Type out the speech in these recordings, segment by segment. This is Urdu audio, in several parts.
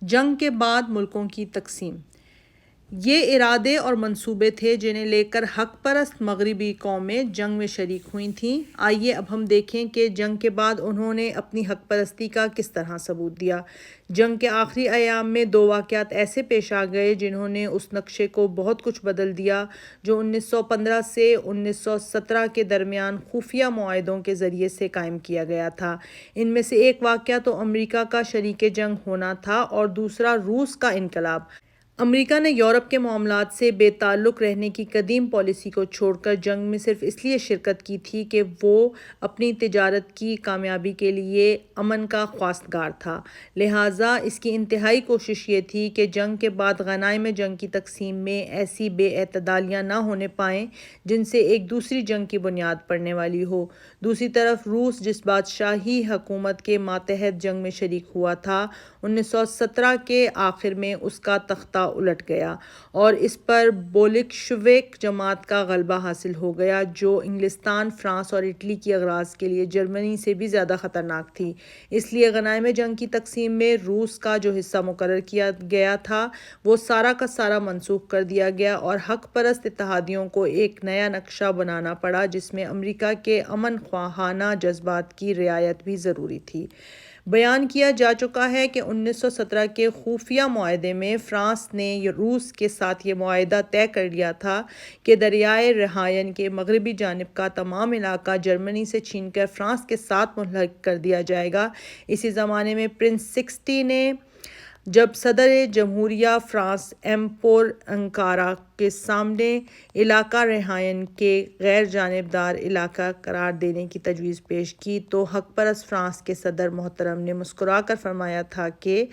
جنگ کے بعد ملکوں کی تقسیم۔ یہ ارادے اور منصوبے تھے جنہیں لے کر حق پرست مغربی قومیں جنگ میں شریک ہوئی تھیں۔ آئیے اب ہم دیکھیں کہ جنگ کے بعد انہوں نے اپنی حق پرستی کا کس طرح ثبوت دیا۔ جنگ کے آخری ایام میں دو واقعات ایسے پیش آ گئے جنہوں نے اس نقشے کو بہت کچھ بدل دیا جو 1915 سے 1917 کے درمیان خفیہ معاہدوں کے ذریعے سے قائم کیا گیا تھا۔ ان میں سے ایک واقعہ تو امریکہ کا شریک جنگ ہونا تھا اور دوسرا روس کا انقلاب۔ امریکہ نے یورپ کے معاملات سے بے تعلق رہنے کی قدیم پالیسی کو چھوڑ کر جنگ میں صرف اس لیے شرکت کی تھی کہ وہ اپنی تجارت کی کامیابی کے لیے امن کا خواستگار تھا۔ لہٰذا اس کی انتہائی کوشش یہ تھی کہ جنگ کے بعد غنائم جنگ کی تقسیم میں ایسی بے اعتدالیاں نہ ہونے پائیں جن سے ایک دوسری جنگ کی بنیاد پڑنے والی ہو۔ دوسری طرف روس جس بادشاہی حکومت کے ماتحت جنگ میں شریک ہوا تھا، 1917 کے آخر میں اس کا تختہ الٹ گیا اور اس پر بولشوک جماعت کا غلبہ حاصل ہو گیا جو انگلستان، فرانس اور اٹلی کی اغراض کے لیے جرمنی سے بھی زیادہ خطرناک تھی۔ اس لیے غنائم جنگ کی تقسیم میں روس کا جو حصہ مقرر کیا گیا تھا وہ سارا کا سارا منسوخ کر دیا گیا اور حق پرست اتحادیوں کو ایک نیا نقشہ بنانا پڑا جس میں امریکہ کے امن خواہانہ جذبات کی رعایت بھی ضروری تھی۔ بیان کیا جا چکا ہے کہ 1917 کے خفیہ معاہدے میں فرانس نے روس کے ساتھ یہ معاہدہ طے کر لیا تھا کہ دریائے رہائن کے مغربی جانب کا تمام علاقہ جرمنی سے چھین کر فرانس کے ساتھ ملحق کر دیا جائے گا۔ اسی زمانے میں پرنس 60 نے جب صدر جمہوریہ فرانس ایمپور انقارہ کے سامنے علاقہ رہائن کے غیر جانبدار علاقہ قرار دینے کی تجویز پیش کی تو حق پرست فرانس کے صدر محترم نے مسکرا کر فرمایا تھا کہ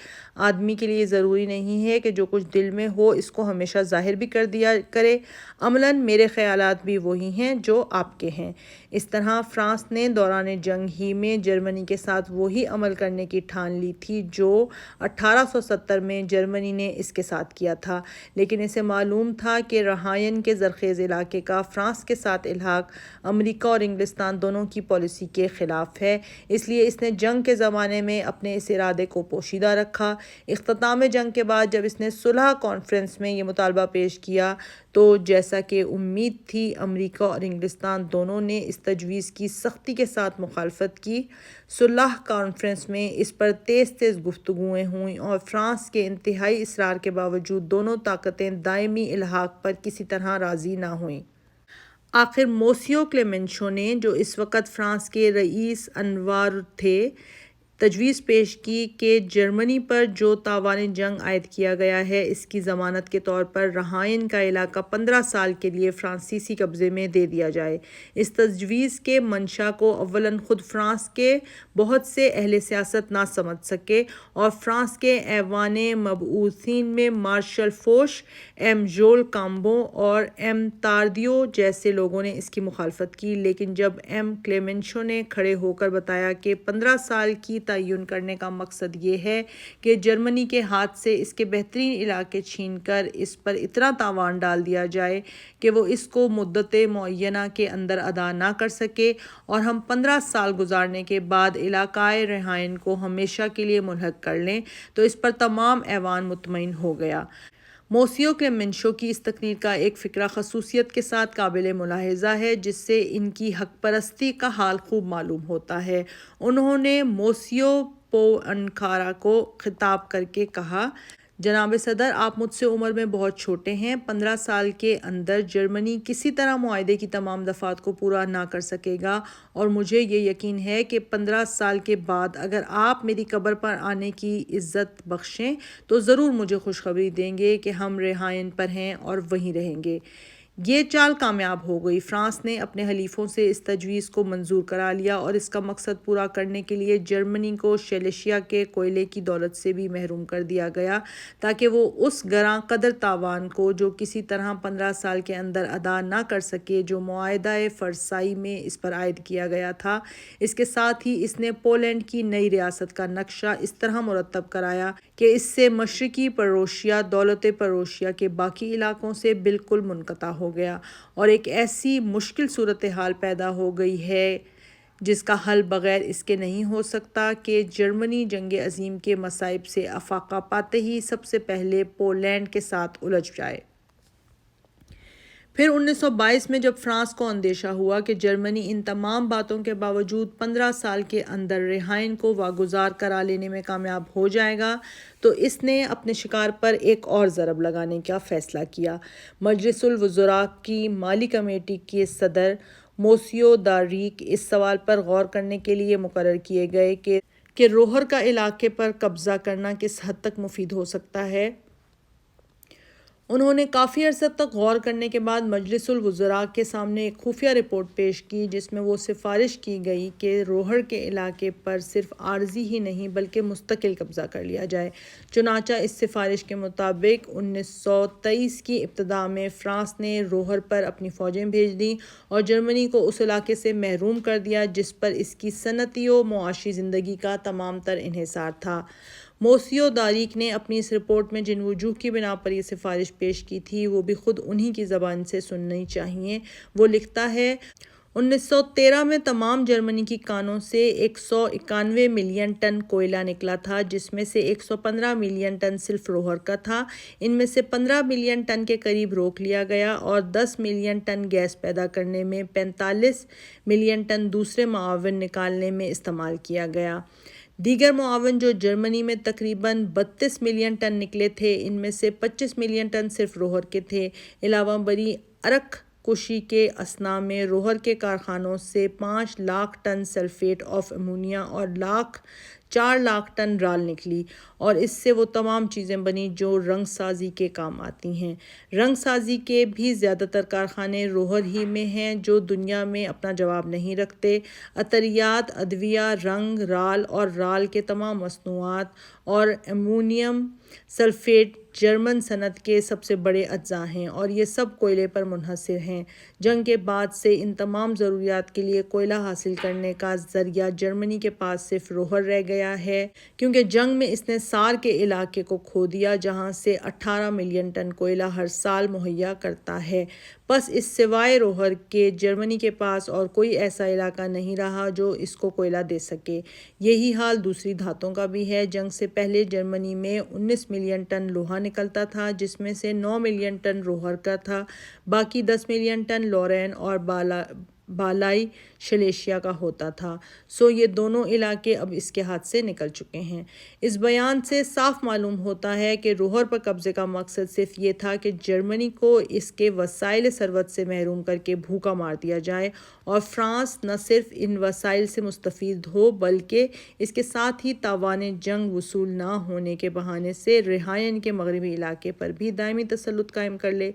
آدمی کے لیے ضروری نہیں ہے کہ جو کچھ دل میں ہو اس کو ہمیشہ ظاہر بھی کر دیا کرے، عملاً میرے خیالات بھی وہی ہیں جو آپ کے ہیں۔ اس طرح فرانس نے دوران جنگ ہی میں جرمنی کے ساتھ وہی عمل کرنے کی ٹھان لی تھی جو 1870 میں جرمنی نے اس کے ساتھ کیا تھا، لیکن اسے معلوم تھا کہ رہائن کے زرخیز علاقے کا فرانس کے ساتھ الحاق امریکہ اور انگلستان دونوں کی پالیسی کے خلاف ہے، اس لیے اس نے جنگ کے زمانے میں اپنے اس ارادے کو پوشیدہ رکھا۔ اختتام جنگ کے بعد جب اس نے صلح کانفرنس میں یہ مطالبہ پیش کیا تو جیسا کہ امید تھی امریکہ اور انگلستان دونوں نے اس تجویز کی سختی کے ساتھ مخالفت کی۔ صلح کانفرنس میں اس پر تیز گفتگویں ہوئیں اور فرانس کے انتہائی اصرار کے باوجود دونوں طاقتیں دائمی الحاق پر کسی طرح راضی نہ ہوئیں۔ آخر موسیو کلیمنشو نے، جو اس وقت فرانس کے رئیس انوار تھے، تجویز پیش کی کہ جرمنی پر جو تاوان جنگ عائد کیا گیا ہے اس کی ضمانت کے طور پر رہائن کا علاقہ 15 سال کے لیے فرانسیسی قبضے میں دے دیا جائے۔ اس تجویز کے منشا کو اولاً خود فرانس کے بہت سے اہل سیاست نہ سمجھ سکے اور فرانس کے ایوان مبعوثین میں مارشل فوش، ایم ژول کامبون اور ایم تاردیو جیسے لوگوں نے اس کی مخالفت کی، لیکن جب ایم کلیمنشو نے کھڑے ہو کر بتایا کہ 15 سال کی تعین کرنے کا مقصد یہ ہے کہ جرمنی کے ہاتھ سے اس کے بہترین علاقے چھین کر اس پر اتنا تاوان ڈال دیا جائے کہ وہ اس کو مدت معینہ کے اندر ادا نہ کر سکے اور ہم 15 سال گزارنے کے بعد علاقہ رہائن کو ہمیشہ کے لیے ملحق کر لیں، تو اس پر تمام ایوان مطمئن ہو گیا۔ موسیو کلیمنشو کی اس تقریر کا ایک فقرہ خصوصیت کے ساتھ قابل ملاحظہ ہے جس سے ان کی حق پرستی کا حال خوب معلوم ہوتا ہے۔ انہوں نے موسیو پوانکارا کو خطاب کر کے کہا، جناب صدر، آپ مجھ سے عمر میں بہت چھوٹے ہیں۔ 15 سال کے اندر جرمنی کسی طرح معاہدے کی تمام دفعات کو پورا نہ کر سکے گا اور مجھے یہ یقین ہے کہ 15 سال کے بعد اگر آپ میری قبر پر آنے کی عزت بخشیں تو ضرور مجھے خوشخبری دیں گے کہ ہم رہائن پر ہیں اور وہیں رہیں گے۔ یہ چال کامیاب ہو گئی۔ فرانس نے اپنے حلیفوں سے اس تجویز کو منظور کرا لیا اور اس کا مقصد پورا کرنے کے لیے جرمنی کو شیلیشیا کے کوئلے کی دولت سے بھی محروم کر دیا گیا تاکہ وہ اس گراں قدر تاوان کو جو کسی طرح 15 سال کے اندر ادا نہ کر سکے جو معاہدہ فرسائی میں اس پر عائد کیا گیا تھا۔ اس کے ساتھ ہی اس نے پولینڈ کی نئی ریاست کا نقشہ اس طرح مرتب کرایا کہ اس سے مشرقی پروشیا دولت پروشیا کے باقی علاقوں سے بالکل منقطع ہو گیا اور ایک ایسی مشکل صورتحال پیدا ہو گئی ہے جس کا حل بغیر اس کے نہیں ہو سکتا کہ جرمنی جنگ عظیم کے مصائب سے افاقہ پاتے ہی سب سے پہلے پولینڈ کے ساتھ الجھ جائے۔ پھر 1922 میں جب فرانس کو اندیشہ ہوا کہ جرمنی ان تمام باتوں کے باوجود 15 سال کے اندر رہائن کو واگزار کرا لینے میں کامیاب ہو جائے گا، تو اس نے اپنے شکار پر ایک اور ضرب لگانے کا فیصلہ کیا۔ مجلس الوزراء کی مالی کمیٹی کے صدر موسیو داریک اس سوال پر غور کرنے کے لیے مقرر کیے گئے کہ روہر کا علاقے پر قبضہ کرنا کس حد تک مفید ہو سکتا ہے۔ انہوں نے کافی عرصہ تک غور کرنے کے بعد مجلس الوزراء کے سامنے ایک خفیہ رپورٹ پیش کی، جس میں وہ سفارش کی گئی کہ روہر کے علاقے پر صرف عارضی ہی نہیں بلکہ مستقل قبضہ کر لیا جائے۔ چنانچہ اس سفارش کے مطابق 1923 کی ابتدا میں فرانس نے روہر پر اپنی فوجیں بھیج دیں اور جرمنی کو اس علاقے سے محروم کر دیا جس پر اس کی صنعتی و معاشی زندگی کا تمام تر انحصار تھا۔ موسیو داریک نے اپنی اس رپورٹ میں جن وجوہ کی بنا پر یہ سفارش پیش کی تھی وہ بھی خود انہی کی زبان سے سننی چاہیے۔ وہ لکھتا ہے، 1913 میں تمام جرمنی کی کانوں سے 191 ملین ٹن کوئلہ نکلا تھا، جس میں سے 115 ملین ٹن صرف روہر کا تھا۔ ان میں سے 15 ملین ٹن کے قریب روک لیا گیا اور 10 ملین ٹن گیس پیدا کرنے میں 45 ملین ٹن دوسرے معاون نکالنے میں استعمال کیا گیا۔ دیگر معاون جو جرمنی میں تقریباً 32 ملین ٹن نکلے تھے، ان میں سے 25 ملین ٹن صرف روہر کے تھے۔ علاوہ بری ارق کشی کے اثناء میں روہر کے کارخانوں سے 5 lakh ton sulphate of ammonia اور 4 لاکھ ٹن رال نکلی، اور اس سے وہ تمام چیزیں بنی جو رنگ سازی کے کام آتی ہیں۔ رنگ سازی کے بھی زیادہ تر کارخانے روہر ہی میں ہیں، جو دنیا میں اپنا جواب نہیں رکھتے۔ عطریات، ادویہ، رنگ، رال اور رال کے تمام مصنوعات اور امونیم سلفیٹ جرمن صنعت کے سب سے بڑے اجزاء ہیں، اور یہ سب کوئلے پر منحصر ہیں۔ جنگ کے بعد سے ان تمام ضروریات کے لیے کوئلہ حاصل کرنے کا ذریعہ جرمنی کے پاس صرف روہر رہ گیا ہے، کیونکہ جنگ میں اس نے سار کے علاقے کو کھو دیا، جہاں سے 18 ملین ٹن کوئلہ ہر سال مہیا کرتا ہے۔ بس اس سوائے روہر کے جرمنی کے پاس اور کوئی ایسا علاقہ نہیں رہا جو اس کو کوئلہ دے سکے۔ یہی حال دوسری دھاتوں کا بھی ہے۔ جنگ سے پہلے جرمنی میں 19 ملین ٹن لوہا نکلتا تھا، جس میں سے 9 ملین ٹن روہر کا تھا، باقی 10 ملین ٹن لورین اور بالائی شلیشیا کا ہوتا تھا۔ سو یہ دونوں علاقے اب اس کے ہاتھ سے نکل چکے ہیں۔ اس بیان سے صاف معلوم ہوتا ہے کہ روہر پر قبضے کا مقصد صرف یہ تھا کہ جرمنی کو اس کے وسائل ثروت سے محروم کر کے بھوکا مار دیا جائے، اور فرانس نہ صرف ان وسائل سے مستفید ہو بلکہ اس کے ساتھ ہی تاوان جنگ وصول نہ ہونے کے بہانے سے رہائن کے مغربی علاقے پر بھی دائمی تسلط قائم کر لے۔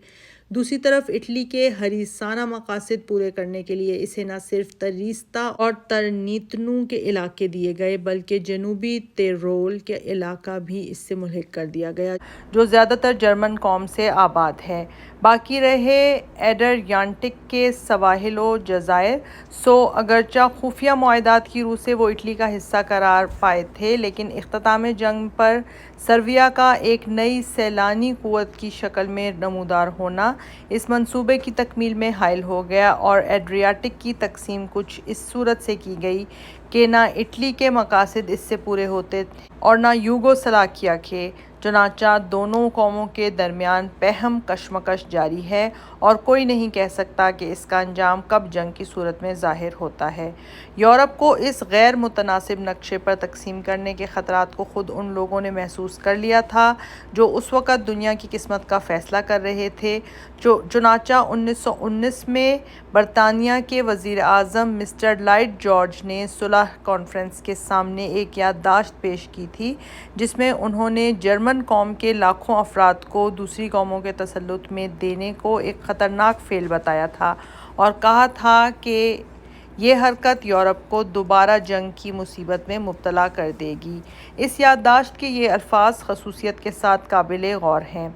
دوسری طرف اٹلی کے حریصانہ مقاصد پورے کرنے کے لیے اسے نہ صرف تریستا اور ترنیتنو کے علاقے دیے گئے بلکہ جنوبی تیرول کے علاقہ بھی اس سے ملحق کر دیا گیا، جو زیادہ تر جرمن قوم سے آباد ہے۔ باقی رہے ایڈریاٹک کے سواحل و جزائر۔ سو اگرچہ خفیہ معاہدات کی روح سے وہ اٹلی کا حصہ قرار پائے تھے، لیکن اختتام جنگ پر سرویا کا ایک نئی سیلانی قوت کی شکل میں نمودار ہونا اس منصوبے کی تکمیل میں حائل ہو گیا، اور ایڈریاٹک کی تقسیم کچھ اس صورت سے کی گئی کہ نہ اٹلی کے مقاصد اس سے پورے ہوتے اور نہ یوگوسلاویہ کے۔ چنانچہ دونوں قوموں کے درمیان پہم کشمکش جاری ہے، اور کوئی نہیں کہہ سکتا کہ اس کا انجام کب جنگ کی صورت میں ظاہر ہوتا ہے۔ یورپ کو اس غیر متناسب نقشے پر تقسیم کرنے کے خطرات کو خود ان لوگوں نے محسوس کر لیا تھا جو اس وقت دنیا کی قسمت کا فیصلہ کر رہے تھے۔ چنانچہ 1919 میں برطانیہ کے وزیر اعظم مسٹر لائیڈ جارج نے صلح کانفرنس کے سامنے ایک یادداشت پیش کی تھی، جس میں انہوں نے جرمن قوم کے لاکھوں افراد کو دوسری قوموں کے تسلط میں دینے کو ایک خطرناک فعل بتایا تھا، اور کہا تھا کہ یہ حرکت یورپ کو دوبارہ جنگ کی مصیبت میں مبتلا کر دے گی۔ اس یادداشت کے یہ الفاظ خصوصیت کے ساتھ قابل غور ہیں۔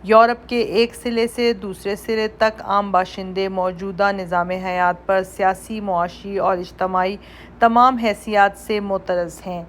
یورپ کے ایک سرے سے دوسرے سرے تک عام باشندے موجودہ نظام حیات پر سیاسی، معاشی اور اجتماعی تمام حیثیات سے معترض ہیں۔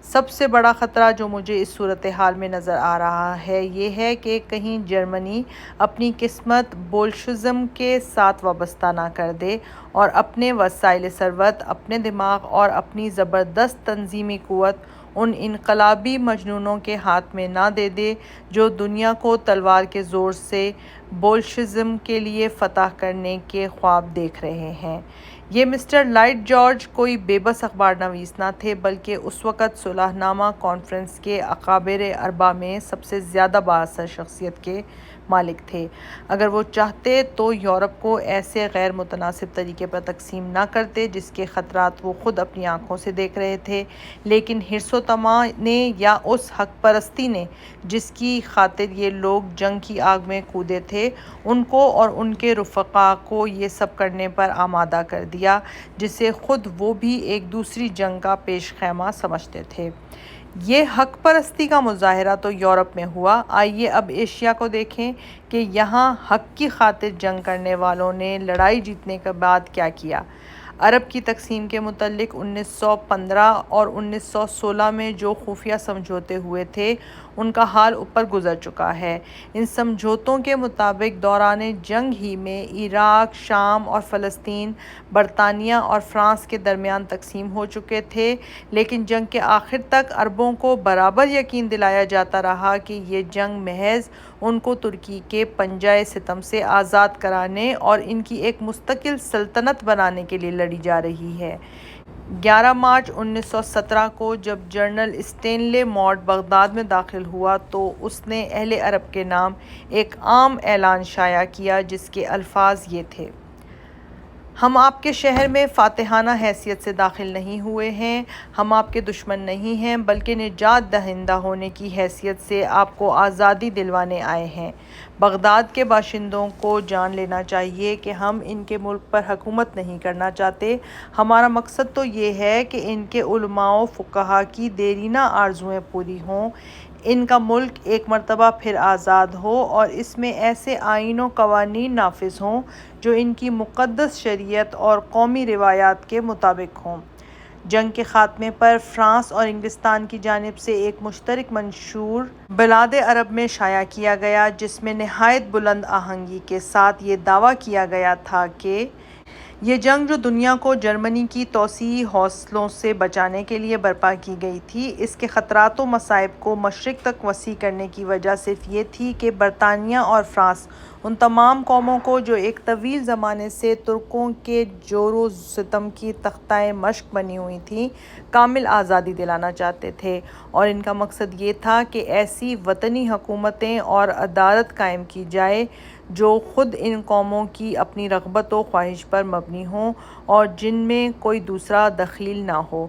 سب سے بڑا خطرہ جو مجھے اس صورتحال میں نظر آ رہا ہے یہ ہے کہ کہیں جرمنی اپنی قسمت بولشوزم کے ساتھ وابستہ نہ کر دے اور اپنے وسائل ثروت، اپنے دماغ اور اپنی زبردست تنظیمی قوت ان انقلابی مجنونوں کے ہاتھ میں نہ دے دے جو دنیا کو تلوار کے زور سے بولشوزم کے لیے فتح کرنے کے خواب دیکھ رہے ہیں۔ یہ مسٹر لائیڈ جارج کوئی بے بس اخبار نویس نہ تھے بلکہ اس وقت صلح نامہ کانفرنس کے اکابر اربعہ میں سب سے زیادہ بااثر شخصیت کے مالک تھے۔ اگر وہ چاہتے تو یورپ کو ایسے غیر متناسب طریقے پر تقسیم نہ کرتے جس کے خطرات وہ خود اپنی آنکھوں سے دیکھ رہے تھے، لیکن حرص و طمع نے یا اس حق پرستی نے جس کی خاطر یہ لوگ جنگ کی آگ میں کودے تھے ان کو اور ان کے رفقا کو یہ سب کرنے پر آمادہ کر دیا جسے خود وہ بھی ایک دوسری جنگ کا پیش خیمہ سمجھتے تھے۔ یہ حق پرستی کا مظاہرہ تو یورپ میں ہوا، آئیے اب ایشیا کو دیکھیں کہ یہاں حق کی خاطر جنگ کرنے والوں نے لڑائی جیتنے کے بعد کیا کیا۔ عرب کی تقسیم کے متعلق 1915 اور 1916 میں جو خفیہ سمجھوتے ہوئے تھے ان کا حال اوپر گزر چکا ہے۔ ان سمجھوتوں کے مطابق دوران جنگ ہی میں عراق، شام اور فلسطین برطانیہ اور فرانس کے درمیان تقسیم ہو چکے تھے، لیکن جنگ کے آخر تک عربوں کو برابر یقین دلایا جاتا رہا کہ یہ جنگ محض ان کو ترکی کے پنجۂ ستم سے آزاد کرانے اور ان کی ایک مستقل سلطنت بنانے کے لیے لڑی جا رہی ہے۔ 11 مارچ 1917 کو جب جنرل اسٹینلے مورڈ بغداد میں داخل ہوا تو اس نے اہل عرب کے نام ایک عام اعلان شائع کیا جس کے الفاظ یہ تھے: ہم آپ کے شہر میں فاتحانہ حیثیت سے داخل نہیں ہوئے ہیں، ہم آپ کے دشمن نہیں ہیں بلکہ نجات دہندہ ہونے کی حیثیت سے آپ کو آزادی دلوانے آئے ہیں۔ بغداد کے باشندوں کو جان لینا چاہیے کہ ہم ان کے ملک پر حکومت نہیں کرنا چاہتے، ہمارا مقصد تو یہ ہے کہ ان کے علماء و فقہا کی دیرینہ آرزوئیں پوری ہوں، ان کا ملک ایک مرتبہ پھر آزاد ہو اور اس میں ایسے آئین و قوانین نافذ ہوں جو ان کی مقدس شریعت اور قومی روایات کے مطابق ہوں۔ جنگ کے خاتمے پر فرانس اور انگلستان کی جانب سے ایک مشترک منشور بلاد عرب میں شائع کیا گیا جس میں نہایت بلند آہنگی کے ساتھ یہ دعویٰ کیا گیا تھا کہ یہ جنگ جو دنیا کو جرمنی کی توسیعی حوصلوں سے بچانے کے لیے برپا کی گئی تھی، اس کے خطرات و مصائب کو مشرق تک وسیع کرنے کی وجہ صرف یہ تھی کہ برطانیہ اور فرانس ان تمام قوموں کو جو ایک طویل زمانے سے ترکوں کے جور و ستم کی تختہ مشق بنی ہوئی تھیں، کامل آزادی دلانا چاہتے تھے، اور ان کا مقصد یہ تھا کہ ایسی وطنی حکومتیں اور عدالت قائم کی جائے جو خود ان قوموں کی اپنی رغبت و خواہش پر مبنی ہوں اور جن میں کوئی دوسرا دخیل نہ ہو۔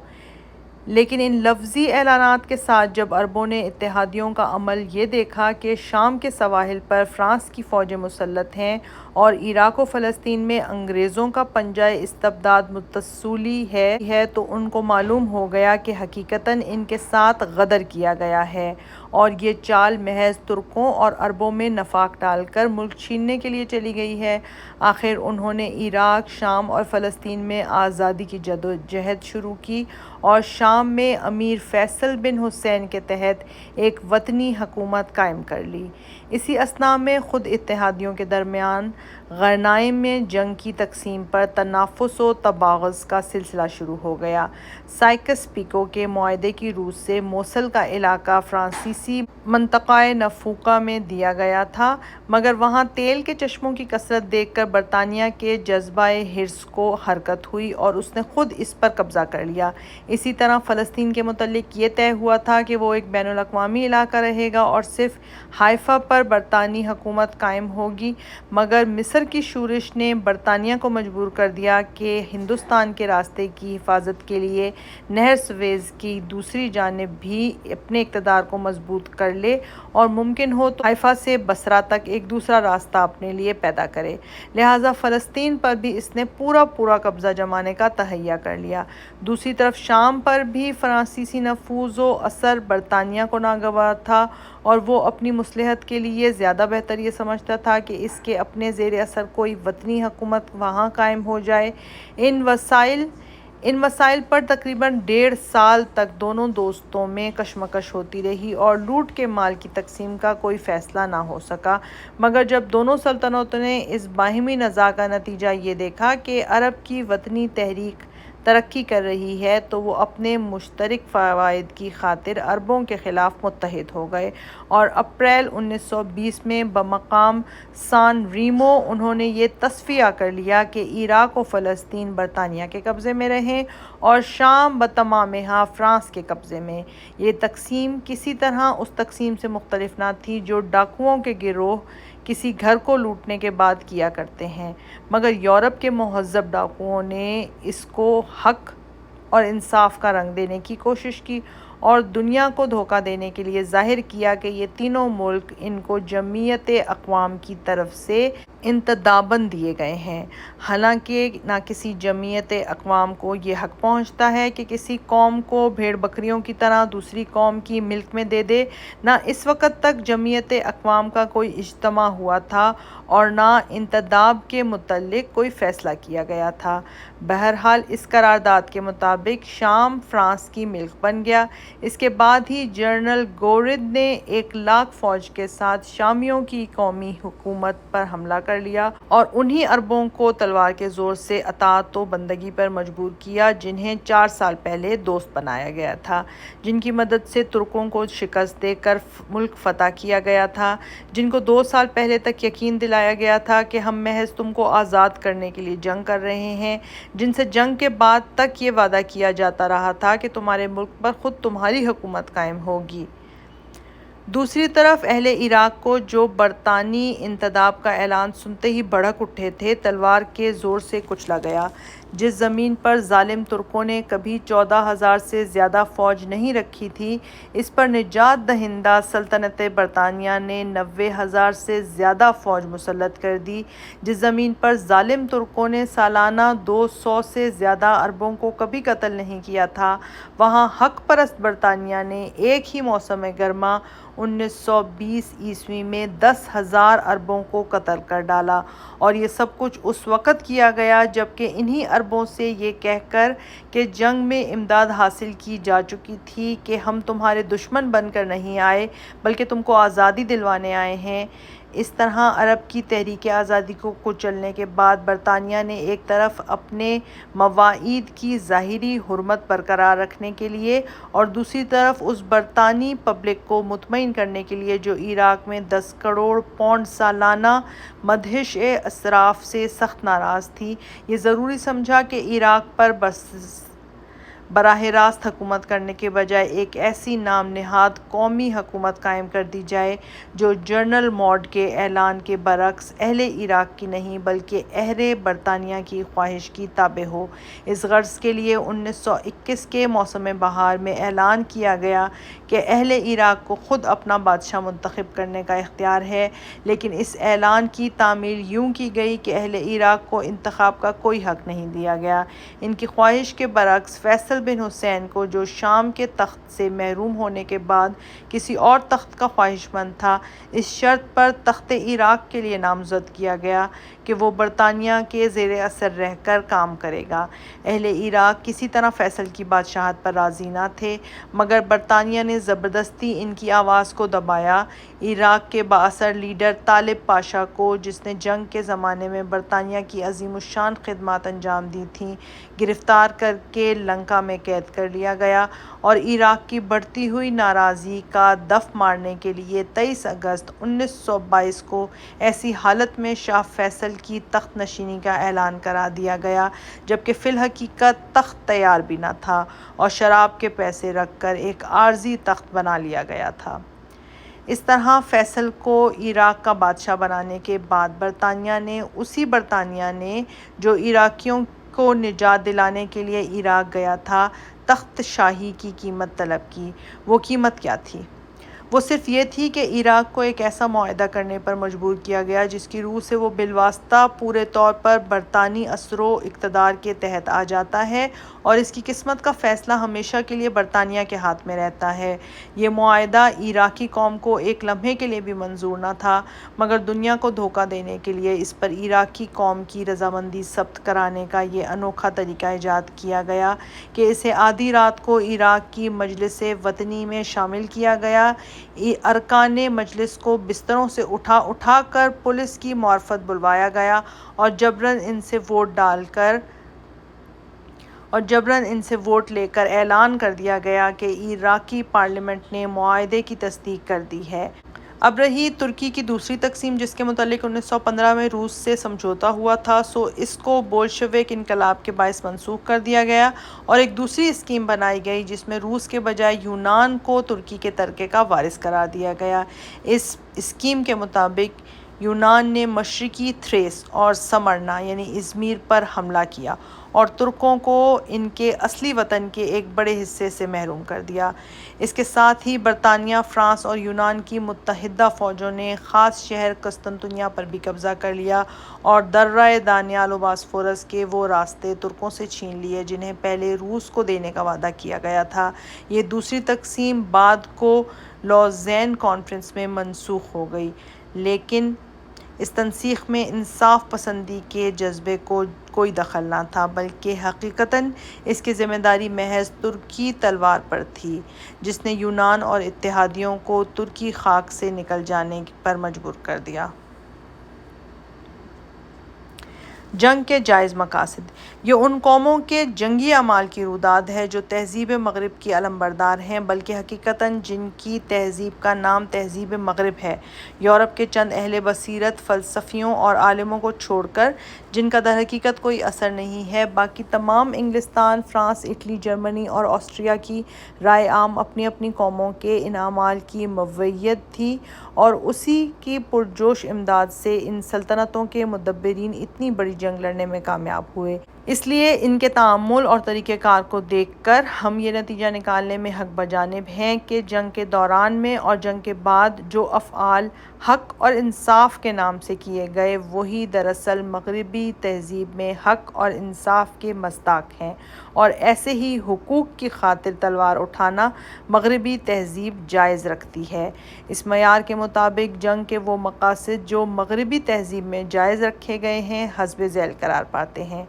لیکن ان لفظی اعلانات کے ساتھ جب عربوں نے اتحادیوں کا عمل یہ دیکھا کہ شام کے سواحل پر فرانس کی فوجیں مسلط ہیں اور عراق و فلسطین میں انگریزوں کا پنجہ استبداد متصولی ہے تو ان کو معلوم ہو گیا کہ حقیقتاً ان کے ساتھ غدر کیا گیا ہے اور یہ چال محض ترکوں اور عربوں میں نفاق ڈال کر ملک چھیننے کے لیے چلی گئی ہے۔ آخر انہوں نے عراق، شام اور فلسطین میں آزادی کی جدوجہد شروع کی اور شام میں امیر فیصل بن حسین کے تحت ایک وطنی حکومت قائم کر لی۔ اسی اثناء میں خود اتحادیوں کے درمیان غنائم میں جنگ کی تقسیم پر تنافس و تباغض کا سلسلہ شروع ہو گیا۔ سائکس پیکو کے معاہدے کی روح سے موصل کا علاقہ فرانسیسی منطقہ نفوقہ میں دیا گیا تھا، مگر وہاں تیل کے چشموں کی کثرت دیکھ کر برطانیہ کے جذبہ حرص کو حرکت ہوئی اور اس نے خود اس پر قبضہ کر لیا۔ اسی طرح فلسطین کے متعلق یہ طے ہوا تھا کہ وہ ایک بین الاقوامی علاقہ رہے گا اور صرف حائفہ پر برطانوی حکومت قائم ہوگی، مگر مصر کی شورش نے برطانیہ کو مجبور کر دیا کہ ہندوستان کے راستے کی حفاظت کے لیے نہر سویز کی دوسری جانب بھی اپنے اقتدار کو مضبوط کر لے اور ممکن ہو تو حائفہ سے بصرہ تک ایک دوسرا راستہ اپنے لیے پیدا کرے۔ لہٰذا فلسطین پر بھی اس نے پورا قبضہ جمانے کا تہیہ کر لیا۔ دوسری طرف شام پر بھی فرانسیسی نفوذ و اثر برطانیہ کو ناگوار تھا اور وہ اپنی مصلحت کے لیے زیادہ بہتر یہ سمجھتا تھا کہ اس کے اپنے زیر اثر کوئی وطنی حکومت وہاں قائم ہو جائے۔ ان وسائل ان مسائل پر تقریباً 1.5 سال تک دونوں دوستوں میں کشمکش ہوتی رہی اور لوٹ کے مال کی تقسیم کا کوئی فیصلہ نہ ہو سکا، مگر جب دونوں سلطنتوں نے اس باہمی نزاع کا نتیجہ یہ دیکھا کہ عرب کی وطنی تحریک ترقی کر رہی ہے تو وہ اپنے مشترک فوائد کی خاطر عربوں کے خلاف متحد ہو گئے، اور اپریل 1920 میں بمقام سان ریمو انہوں نے یہ تصفیہ کر لیا کہ عراق و فلسطین برطانیہ کے قبضے میں رہیں اور شام بتمامہا فرانس کے قبضے میں۔ یہ تقسیم کسی طرح اس تقسیم سے مختلف نہ تھی جو ڈاکوؤں کے گروہ کسی گھر کو لوٹنے کے بعد کیا کرتے ہیں، مگر یورپ کے مہذب ڈاکوؤں نے اس کو حق اور انصاف کا رنگ دینے کی کوشش کی اور دنیا کو دھوکہ دینے کے لیے ظاہر کیا کہ یہ تینوں ملک ان کو جمعیت اقوام کی طرف سے انتداباً دیے گئے ہیں، حالانکہ نہ کسی جمعیت اقوام کو یہ حق پہنچتا ہے کہ کسی قوم کو بھیڑ بکریوں کی طرح دوسری قوم کی ملک میں دے دے۔ نہ اس وقت تک جمعیت اقوام کا کوئی اجتماع ہوا تھا اور نہ انتداب کے متعلق کوئی فیصلہ کیا گیا تھا۔ بہرحال اس قرارداد کے مطابق شام فرانس کی ملک بن گیا۔ اس کے بعد ہی جنرل گورڈ نے 1,00,000 فوج کے ساتھ شامیوں کی قومی حکومت پر حملہ کر لیا اور انہی عربوں کو تلوار کے زور سے اطاعت و بندگی پر مجبور کیا جنہیں 4 سال پہلے دوست بنایا گیا تھا، جن کی مدد سے ترکوں کو شکست دے کر ملک فتح کیا گیا تھا، جن کو 2 سال پہلے تک یقین دلایا گیا تھا کہ ہم محض تم کو آزاد کرنے کے لیے جنگ کر رہے ہیں، جن سے جنگ کے بعد تک یہ وعدہ کیا جاتا رہا تھا کہ تمہارے ملک پر خود تمہاری حکومت قائم ہوگی۔ دوسری طرف اہل عراق کو جو برطانوی انتداب کا اعلان سنتے ہی بھڑک اٹھے تھے، تلوار کے زور سے کچلا گیا۔ جس زمین پر ظالم ترکوں نے کبھی 14,000 سے زیادہ فوج نہیں رکھی تھی، اس پر نجات دہندہ سلطنت برطانیہ نے 90,000 سے زیادہ فوج مسلط کر دی۔ جس زمین پر ظالم ترکوں نے سالانہ 200 سے زیادہ عربوں کو کبھی قتل نہیں کیا تھا، وہاں حق پرست برطانیہ نے ایک ہی موسم گرما 1920 میں 10,000 عربوں کو قتل کر ڈالا، اور یہ سب کچھ اس وقت کیا گیا جبکہ انہی عربوں سے یہ کہہ کر کہ جنگ میں امداد حاصل کی جا چکی تھی کہ ہم تمہارے دشمن بن کر نہیں آئے بلکہ تم کو آزادی دلوانے آئے ہیں۔ اس طرح عرب کی تحریک آزادی کو کچلنے کے بعد برطانیہ نے ایک طرف اپنے مواعید کی ظاہری حرمت برقرار رکھنے کے لیے اور دوسری طرف اس برطانوی پبلک کو مطمئن کرنے کے لیے جو عراق میں 10 کروڑ پاؤنڈ سالانہ مدہش اصراف سے سخت ناراض تھی، یہ ضروری سمجھا کہ عراق پر براہ راست حکومت کرنے کے بجائے ایک ایسی نام نہاد قومی حکومت قائم کر دی جائے جو جنرل ماڈ کے اعلان کے برعکس اہل عراق کی نہیں بلکہ اہل برطانیہ کی خواہش کی تابع ہو۔ اس غرض کے لیے 1921 کے موسم بہار میں اعلان کیا گیا کہ اہل عراق کو خود اپنا بادشاہ منتخب کرنے کا اختیار ہے، لیکن اس اعلان کی تعمیل یوں کی گئی کہ اہل عراق کو انتخاب کا کوئی حق نہیں دیا گیا۔ ان کی خواہش کے برعکس فیصل بن حسین کو، جو شام کے تخت سے محروم ہونے کے بعد کسی اور تخت کا خواہش مند تھا، اس شرط پر تخت عراق کے لیے نامزد کیا گیا کہ وہ برطانیہ کے زیر اثر رہ کر کام کرے گا۔ اہل عراق کسی طرح فیصل کی بادشاہت پر راضی نہ تھے، مگر برطانیہ نے زبردستی ان کی آواز کو دبایا۔ عراق کے بااثر لیڈر طالب پاشا کو، جس نے جنگ کے زمانے میں برطانیہ کی عظیم الشان خدمات انجام دی تھیں، گرفتار کر کے لنکا میں قید کر لیا گیا اور عراق کی بڑھتی ہوئی ناراضی کا دف مارنے کے لیے 23 اگست 1922 کو ایسی حالت میں شاہ فیصل کی تخت نشینی کا اعلان کرا دیا گیا جبکہ فی الحقیقت تخت تیار بھی نہ تھا اور شراب کے پیسے رکھ کر ایک عارضی تخت بنا لیا گیا تھا۔ اس طرح فیصل کو عراق کا بادشاہ بنانے کے بعد اسی برطانیہ نے جو عراقیوں کو نجات دلانے کے لیے عراق گیا تھا، تخت شاہی کی قیمت طلب کی۔ وہ قیمت کیا تھی؟ وہ صرف یہ تھی کہ عراق کو ایک ایسا معاہدہ کرنے پر مجبور کیا گیا جس کی روح سے وہ بالواسطہ پورے طور پر برطانوی اثر و اقتدار کے تحت آ جاتا ہے اور اس کی قسمت کا فیصلہ ہمیشہ کے لیے برطانیہ کے ہاتھ میں رہتا ہے۔ یہ معاہدہ عراقی قوم کو ایک لمحے کے لیے بھی منظور نہ تھا، مگر دنیا کو دھوکہ دینے کے لیے اس پر عراقی قوم کی رضامندی ثبت کرانے کا یہ انوکھا طریقہ ایجاد کیا گیا کہ اسے آدھی رات کو عراق کی مجلس وطنی میں شامل کیا گیا۔ ارکان مجلس کو بستروں سے اٹھا کر پولیس کی معرفت بلوایا گیا اور جبراً ان سے ووٹ لے کر اعلان کر دیا گیا کہ عراقی پارلیمنٹ نے معاہدے کی تصدیق کر دی ہے۔ اب رہی ترکی کی دوسری تقسیم، جس کے متعلق 1915 میں روس سے سمجھوتا ہوا تھا، سو اس کو بولشوک انقلاب کے باعث منسوخ کر دیا گیا اور ایک دوسری اسکیم بنائی گئی جس میں روس کے بجائے یونان کو ترکی کے ترکے کا وارث قرار دیا گیا۔ اس اسکیم کے مطابق یونان نے مشرقی تھریس اور سمرنا یعنی ازمیر پر حملہ کیا اور ترکوں کو ان کے اصلی وطن کے ایک بڑے حصے سے محروم کر دیا۔ اس کے ساتھ ہی برطانیہ، فرانس اور یونان کی متحدہ فوجوں نے خاص شہر قسطنطنیہ پر بھی قبضہ کر لیا اور درہ دانیال و باسفورس کے وہ راستے ترکوں سے چھین لیے جنہیں پہلے روس کو دینے کا وعدہ کیا گیا تھا۔ یہ دوسری تقسیم بعد کو لوزین کانفرنس میں منسوخ ہو گئی، لیکن اس تنسیخ میں انصاف پسندی کے جذبے کو کوئی دخل نہ تھا، بلکہ حقیقتاً اس کی ذمہ داری محض ترکی تلوار پر تھی جس نے یونان اور اتحادیوں کو ترکی خاک سے نکل جانے پر مجبور کر دیا۔ جنگ کے جائز مقاصد۔ یہ ان قوموں کے جنگی اعمال کی روداد ہے جو تہذیب مغرب کی علمبردار ہیں، بلکہ حقیقتاً جن کی تہذیب کا نام تہذیب مغرب ہے، یورپ کے چند اہل بصیرت فلسفیوں اور عالموں کو چھوڑ کر، جن کا در حقیقت کوئی اثر نہیں ہے۔ باقی تمام انگلستان، فرانس، اٹلی، جرمنی اور آسٹریا کی رائے عام اپنی اپنی قوموں کے ان اعمال کی مؤید تھی اور اسی کی پرجوش امداد سے ان سلطنتوں کے مدبرین اتنی بڑی جنگ لڑنے میں کامیاب ہوئے۔ اس لیے ان کے تعامل اور طریقہ کار کو دیکھ کر ہم یہ نتیجہ نکالنے میں حق بجانب ہیں کہ جنگ کے دوران میں اور جنگ کے بعد جو افعال حق اور انصاف کے نام سے کیے گئے، وہی دراصل مغربی تہذیب میں حق اور انصاف کے مصداق ہیں، اور ایسے ہی حقوق کی خاطر تلوار اٹھانا مغربی تہذیب جائز رکھتی ہے۔ اس معیار کے مطابق جنگ کے وہ مقاصد جو مغربی تہذیب میں جائز رکھے گئے ہیں حسب ذیل قرار پاتے ہیں۔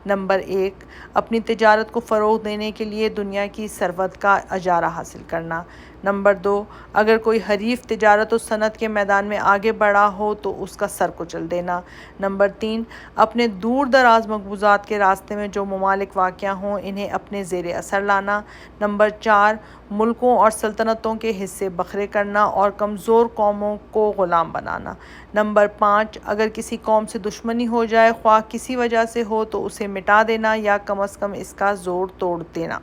نمبر 1، اپنی تجارت کو فروغ دینے کے لیے دنیا کی ثروت کا اجارہ حاصل کرنا۔ نمبر 2، اگر کوئی حریف تجارت و صنعت کے میدان میں آگے بڑھا ہو تو اس کا سر کچل دینا۔ نمبر 3، اپنے دور دراز مقبوضات کے راستے میں جو ممالک واقع ہوں انہیں اپنے زیر اثر لانا۔ نمبر 4، ملکوں اور سلطنتوں کے حصے بکھرے کرنا اور کمزور قوموں کو غلام بنانا۔ نمبر 5، اگر کسی قوم سے دشمنی ہو جائے، خواہ کسی وجہ سے ہو، تو اسے مٹا دینا یا کم از کم اس کا زور توڑ دینا۔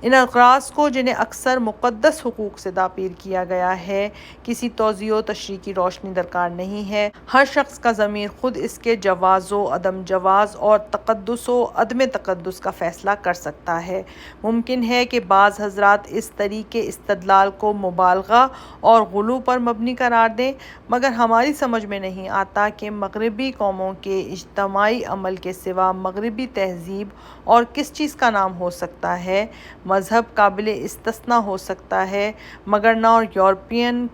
ان اغراض کو، جنہیں اکثر مقدس حقوق سے تعبیر کیا گیا ہے، کسی توضیح و تشریح کی روشنی درکار نہیں ہے۔ ہر شخص کا ضمیر خود اس کے جواز و عدم جواز اور تقدس و عدم تقدس کا فیصلہ کر سکتا ہے۔ ممکن ہے کہ بعض حضرات اس طریقے استدلال کو مبالغہ اور غلو پر مبنی قرار دیں، مگر ہماری سمجھ میں نہیں آتا کہ مغربی قوموں کے اجتماعی عمل کے سوا مغربی تہذیب اور کس چیز کا نام ہو سکتا ہے۔ مذہب قابل استثناء ہو سکتا ہے، مگر نہ یورپین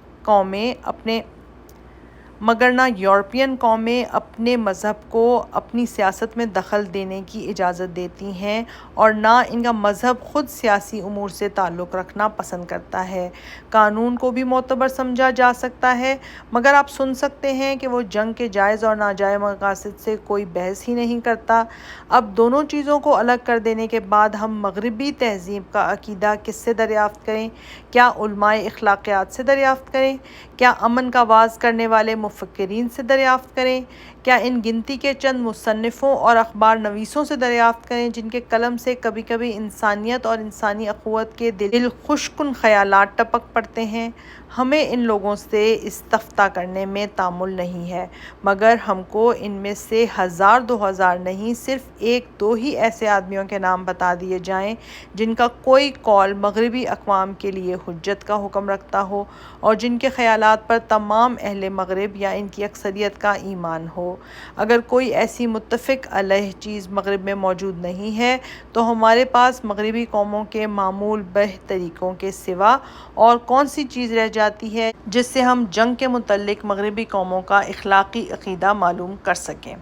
قومیں اپنے مذہب کو اپنی سیاست میں دخل دینے کی اجازت دیتی ہیں، اور نہ ان کا مذہب خود سیاسی امور سے تعلق رکھنا پسند کرتا ہے۔ قانون کو بھی معتبر سمجھا جا سکتا ہے، مگر آپ سن سکتے ہیں کہ وہ جنگ کے جائز اور ناجائز مقاصد سے کوئی بحث ہی نہیں کرتا۔ اب دونوں چیزوں کو الگ کر دینے کے بعد ہم مغربی تہذیب کا عقیدہ کس سے دریافت کریں؟ کیا علماء اخلاقیات سے دریافت کریں؟ کیا امن کا واعظ کرنے والے مفکرین سے دریافت کریں؟ کیا ان گنتی کے چند مصنفوں اور اخبار نویسوں سے دریافت کریں جن کے قلم سے کبھی کبھی انسانیت اور انسانی اخوت کے دل خشک کن خیالات ٹپک پڑتے ہیں؟ ہمیں ان لوگوں سے استفتہ کرنے میں تامل نہیں ہے، مگر ہم کو ان میں سے 1000 2000 نہیں، صرف 1 2 ہی ایسے آدمیوں کے نام بتا دیے جائیں جن کا کوئی قول مغربی اقوام کے لیے حجت کا حکم رکھتا ہو اور جن کے خیالات پر تمام اہل مغرب یا ان کی اکثریت کا ایمان ہو۔ اگر کوئی ایسی متفق علیہ چیز مغرب میں موجود نہیں ہے تو ہمارے پاس مغربی قوموں کے معمول بہ طریقوں کے سوا اور کون سی چیز رہ جاتی ہے جس سے ہم جنگ کے متعلق مغربی قوموں کا اخلاقی عقیدہ معلوم کر سکیں۔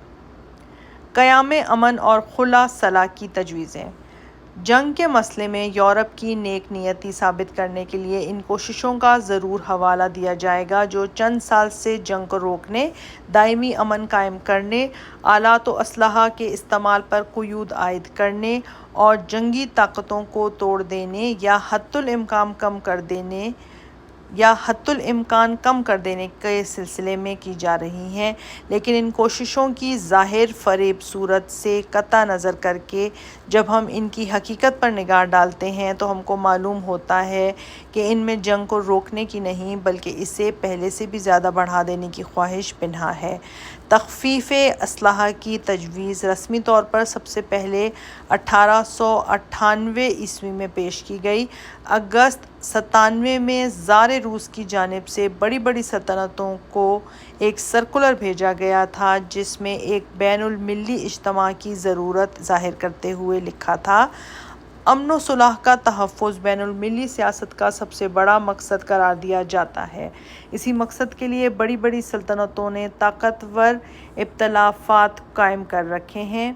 قیام امن اور خلا صلاح کی تجویزیں۔ جنگ کے مسئلے میں یورپ کی نیک نیتی ثابت کرنے کے لیے ان کوششوں کا ضرور حوالہ دیا جائے گا جو چند سال سے جنگ کو روکنے، دائمی امن قائم کرنے، آلات و اسلحہ کے استعمال پر قیود عائد کرنے اور جنگی طاقتوں کو توڑ دینے یا حتی الامکان کم کر دینے کے سلسلے میں کی جا رہی ہیں، لیکن ان کوششوں کی ظاہر فریب صورت سے قطع نظر کر کے جب ہم ان کی حقیقت پر نگاہ ڈالتے ہیں تو ہم کو معلوم ہوتا ہے کہ ان میں جنگ کو روکنے کی نہیں بلکہ اسے پہلے سے بھی زیادہ بڑھا دینے کی خواہش پنہاں ہے۔ تخفیف اسلحہ کی تجویز رسمی طور پر سب سے پہلے 1898 میں پیش کی گئی۔ اگست 97 میں زار روس کی جانب سے بڑی بڑی سلطنتوں کو ایک سرکولر بھیجا گیا تھا جس میں ایک بین المللی اجتماع کی ضرورت ظاہر کرتے ہوئے لکھا تھا: امن و صلح کا تحفظ بین المللی سیاست کا سب سے بڑا مقصد قرار دیا جاتا ہے۔ اسی مقصد کے لیے بڑی بڑی سلطنتوں نے طاقتور ائتلافات قائم کر رکھے ہیں۔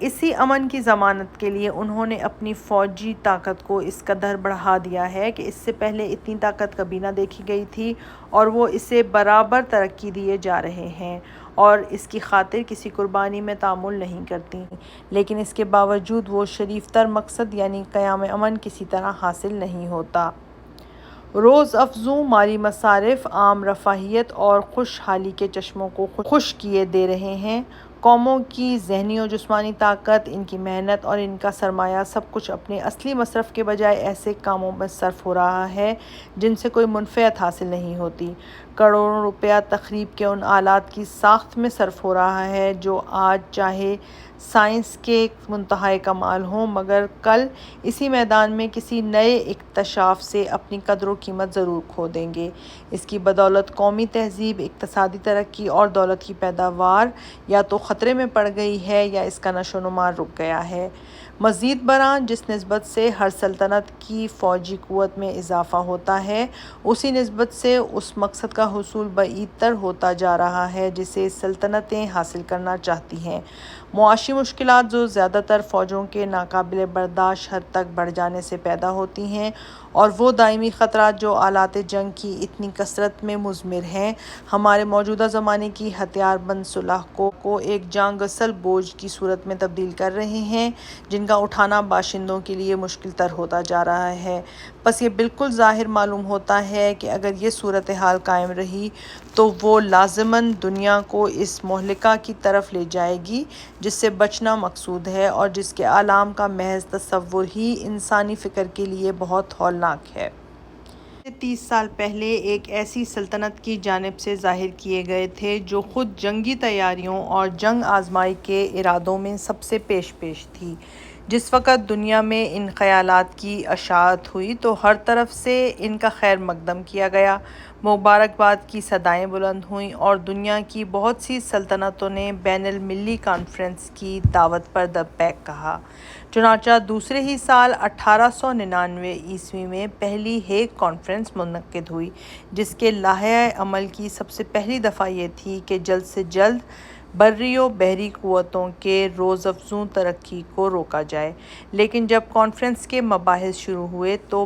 اسی امن کی ضمانت کے لیے انہوں نے اپنی فوجی طاقت کو اس قدر بڑھا دیا ہے کہ اس سے پہلے اتنی طاقت کبھی نہ دیکھی گئی تھی، اور وہ اسے برابر ترقی دیے جا رہے ہیں اور اس کی خاطر کسی قربانی میں تامل نہیں کرتی، لیکن اس کے باوجود وہ شریف تر مقصد یعنی قیام امن کسی طرح حاصل نہیں ہوتا۔ روز افزوں مالی مصارف عام رفاہیت اور خوشحالی کے چشموں کو خشک کیے دے رہے ہیں۔ قوموں کی ذہنی و جسمانی طاقت، ان کی محنت اور ان کا سرمایہ سب کچھ اپنے اصلی مصرف کے بجائے ایسے کاموں میں صرف ہو رہا ہے جن سے کوئی منفعت حاصل نہیں ہوتی۔ کروڑوں روپیہ تخریب کے ان آلات کی ساخت میں صرف ہو رہا ہے جو آج چاہے سائنس کے منتہائے کمال ہوں مگر کل اسی میدان میں کسی نئے اکتشاف سے اپنی قدر و قیمت ضرور کھو دیں گے۔ اس کی بدولت قومی تہذیب، اقتصادی ترقی اور دولت کی پیداوار یا تو خطرے میں پڑ گئی ہے یا اس کا نشو و نما رک گیا ہے۔ مزید برآں جس نسبت سے ہر سلطنت کی فوجی قوت میں اضافہ ہوتا ہے اسی نسبت سے اس مقصد کا حصول بعید تر ہوتا جا رہا ہے جسے سلطنتیں حاصل کرنا چاہتی ہیں۔ معاشی مشکلات جو زیادہ تر فوجوں کے ناقابل برداشت حد تک بڑھ جانے سے پیدا ہوتی ہیں، اور وہ دائمی خطرات جو آلات جنگ کی اتنی کثرت میں مضمر ہیں، ہمارے موجودہ زمانے کی ہتھیار بند صلح کو ایک جاں گسل بوجھ کی صورت میں تبدیل کر رہے ہیں جن کا اٹھانا باشندوں کے لیے مشکل تر ہوتا جا رہا ہے۔ بس یہ بالکل ظاہر معلوم ہوتا ہے کہ اگر یہ صورتحال قائم رہی تو وہ لازماً دنیا کو اس مہلکہ کی طرف لے جائے گی جس سے بچنا مقصود ہے اور جس کے آلام کا محض تصور ہی انسانی فکر کے لیے بہت ہولناک ہے۔ 30 سال پہلے ایک ایسی سلطنت کی جانب سے ظاہر کیے گئے تھے جو خود جنگی تیاریوں اور جنگ آزمائی کے ارادوں میں سب سے پیش تھی۔ جس وقت دنیا میں ان خیالات کی اشاعت ہوئی تو ہر طرف سے ان کا خیر مقدم کیا گیا، مبارکباد کی صدائیں بلند ہوئیں اور دنیا کی بہت سی سلطنتوں نے بین المللی کانفرنس کی دعوت پر لبیک کہا۔ چنانچہ دوسرے ہی سال 1899 میں پہلی ہیگ کانفرنس منعقد ہوئی جس کے لائحہ عمل کی سب سے پہلی دفعہ یہ تھی کہ جلد سے جلد بری و بحری قوتوں کے روز افزوں ترقی کو روکا جائے، لیکن جب کانفرنس کے مباحث شروع ہوئے تو